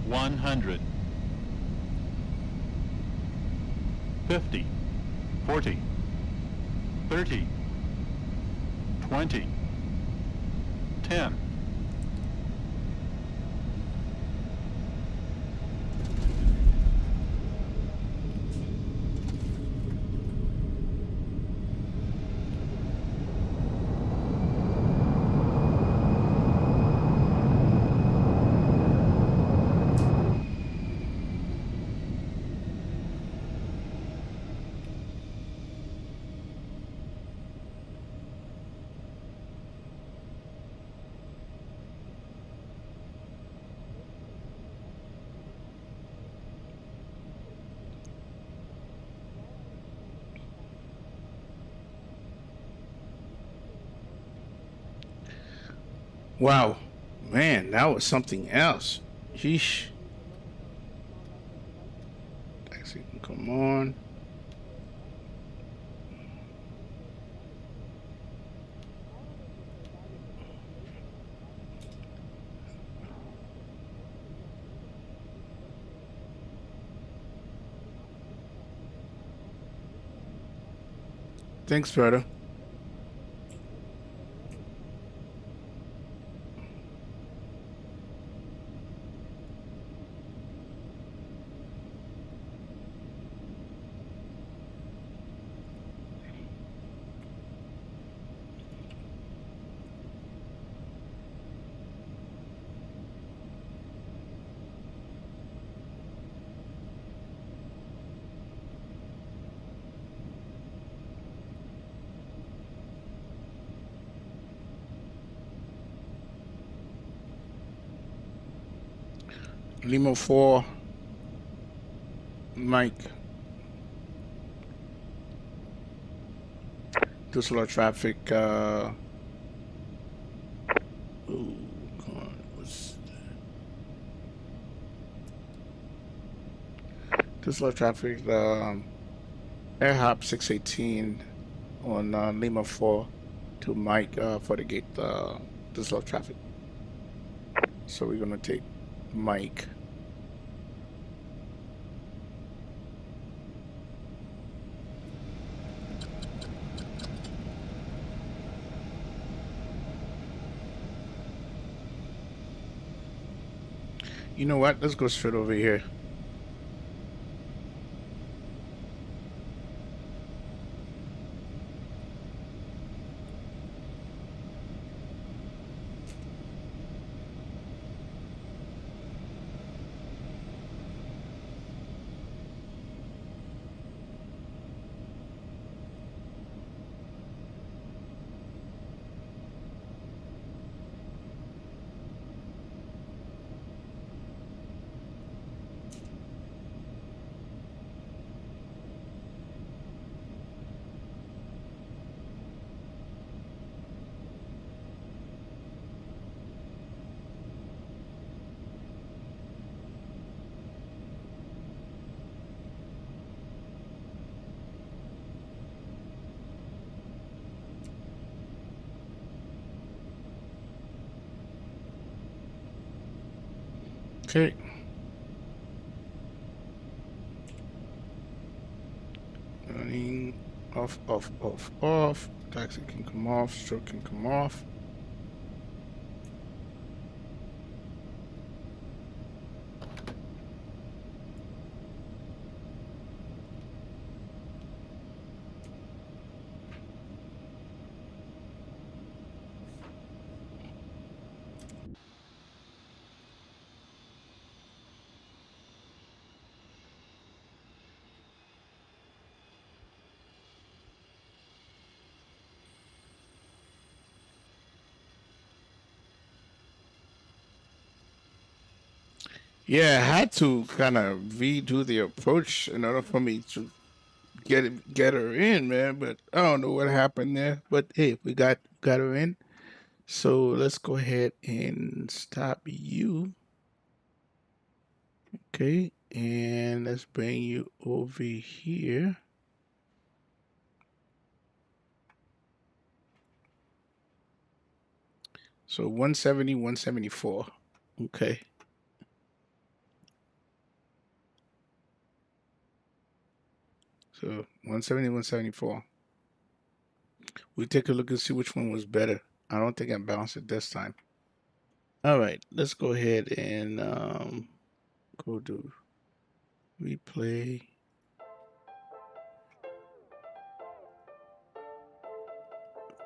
$100. 50. 40. 30. 20. 10. Wow, man, that was something else. Yeesh. Taxi can come on. Thanks, brother. Lima 4, Mike. Too slow traffic. Ooh, come on. Too slow traffic. Air hop 618 on Lima 4 to Mike for the gate. Too slow traffic. So we're gonna take Mike. You know what? Let's go straight over here. Okay. Running off, off, off, off. Taxi can come off. Stroke can come off. Yeah, I had to kind of redo the approach in order for me to get her in, man. But I don't know what happened there. But hey, we got her in. So let's go ahead and stop you. Okay, and let's bring you over here. So 170, 174. Okay. So 170, 174. We take a look and see which one was better. I don't think I bounced it this time. All right, let's go ahead and go do replay.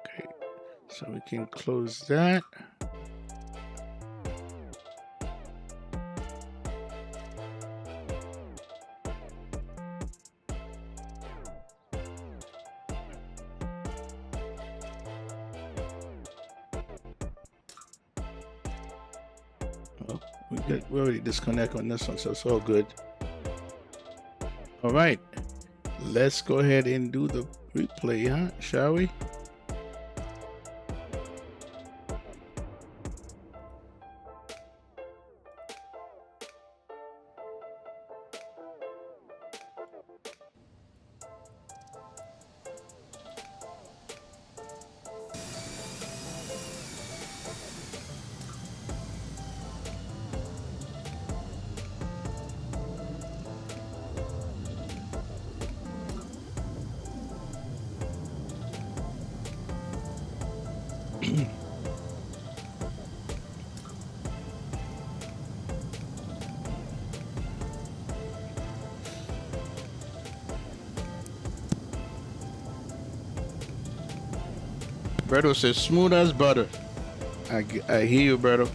Okay, so we can close that. Oh, we already disconnect on this one, so it's all good. All right, let's go ahead and do the replay, huh? Shall we? Berto says smooth as butter. I hear you, Berto.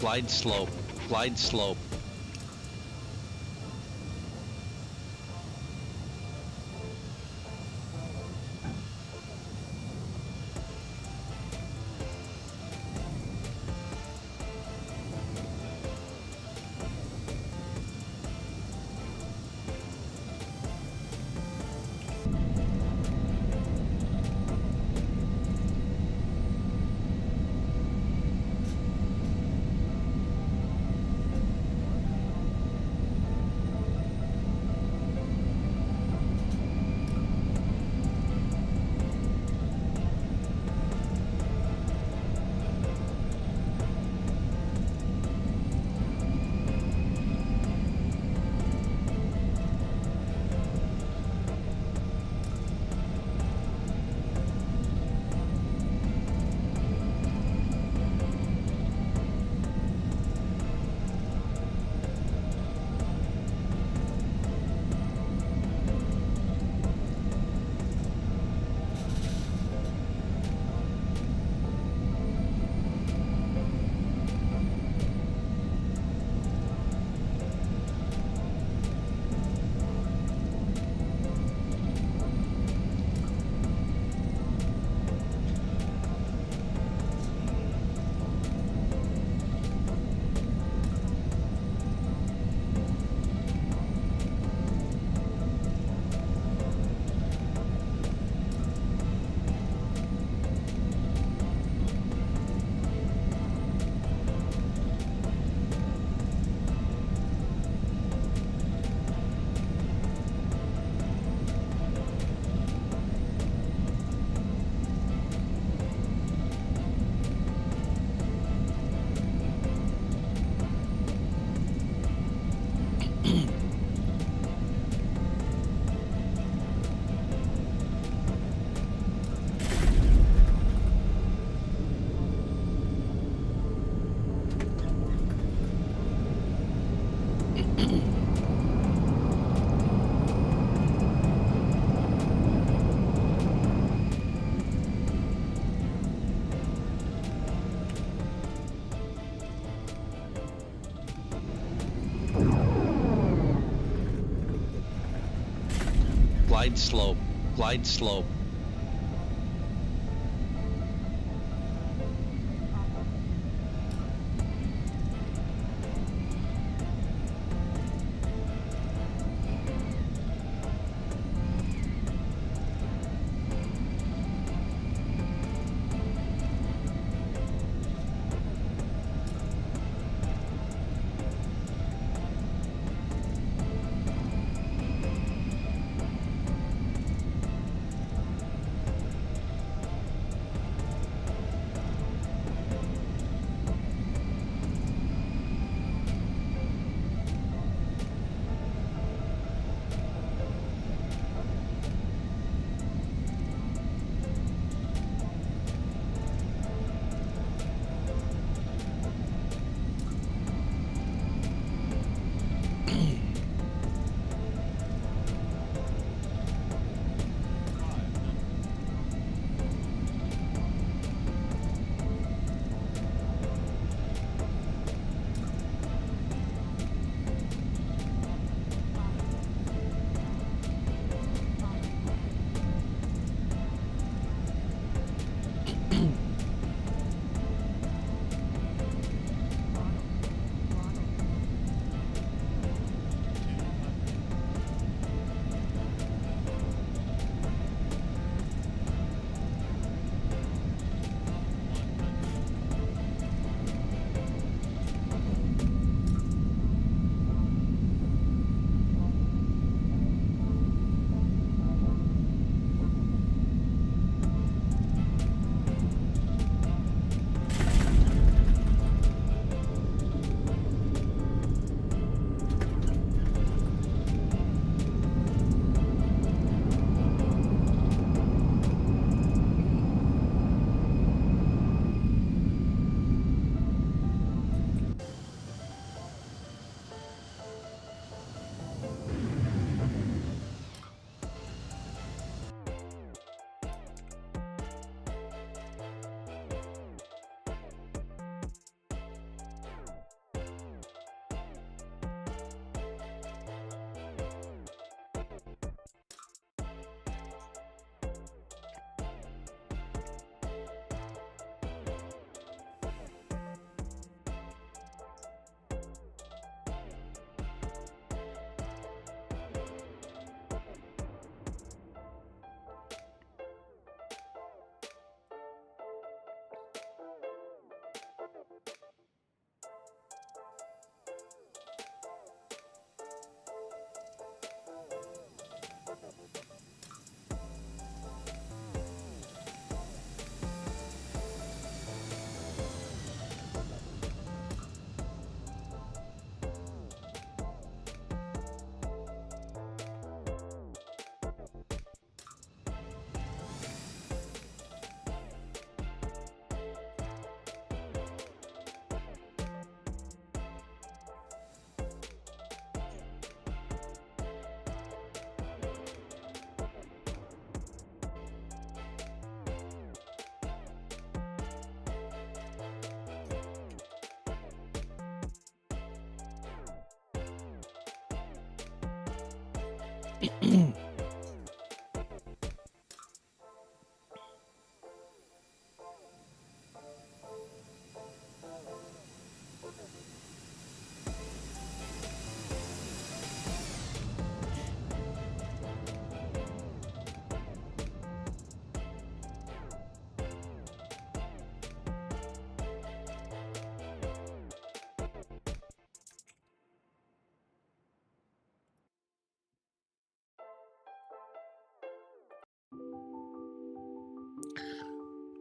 Glide slope. Glide slope. Glide slope. Glide slope.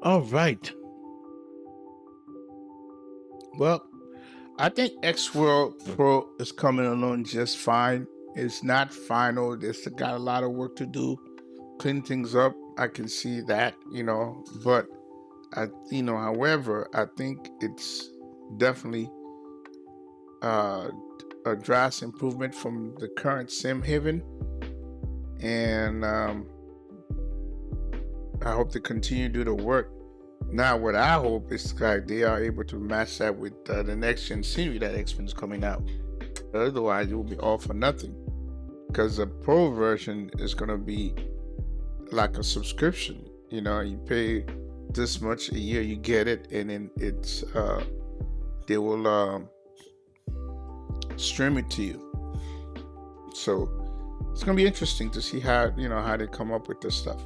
All right. Well, I think X World Pro is coming along just fine. It's not final. It's got a lot of work to do, clean things up. I can see that, but however, I think it's definitely a drastic improvement from the current Sim Haven, and I hope they continue to do the work. Now, what I hope is like they are able to match that with the next gen scenery that X-Men is coming out. Otherwise, it will be all for nothing. Because the pro version is gonna be like a subscription. You pay this much a year, you get it, and then it's they will stream it to you. So it's gonna be interesting to see how how they come up with this stuff.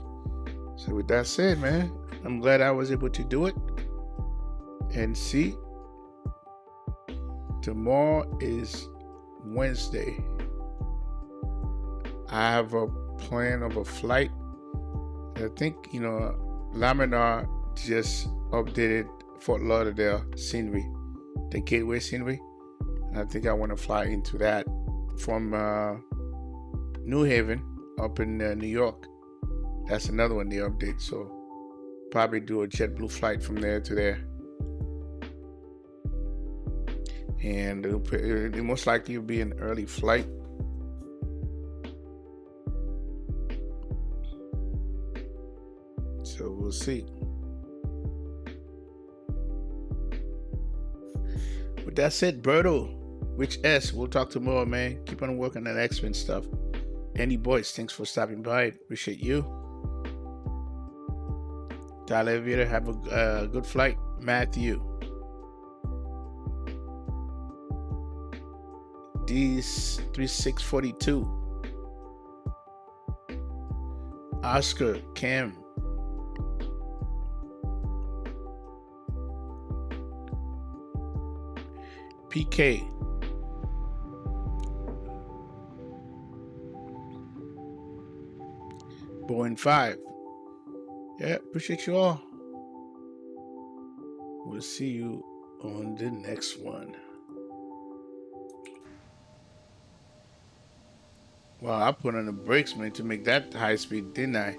So with that said, man, I'm glad I was able to do it. And see, tomorrow is Wednesday. I have a plan of a flight. I think Laminar just updated Fort Lauderdale scenery, the gateway scenery. And I think I want to fly into that from New Haven up in New York. That's another one they update. So probably do a JetBlue flight from there to there. And it most likely will be an early flight. So we'll see. With that said, Berto, Rich S, we'll talk tomorrow, man. Keep on working on that X-Men stuff. Andy Boyce, thanks for stopping by. Appreciate you. Tyler Vieira, have a good flight. Matthew. D3642. Oscar, Cam. PK. Boeing 5. Yeah, appreciate you all. We'll see you on the next one. Wow, I put on the brakes, man, to make that high speed, didn't I?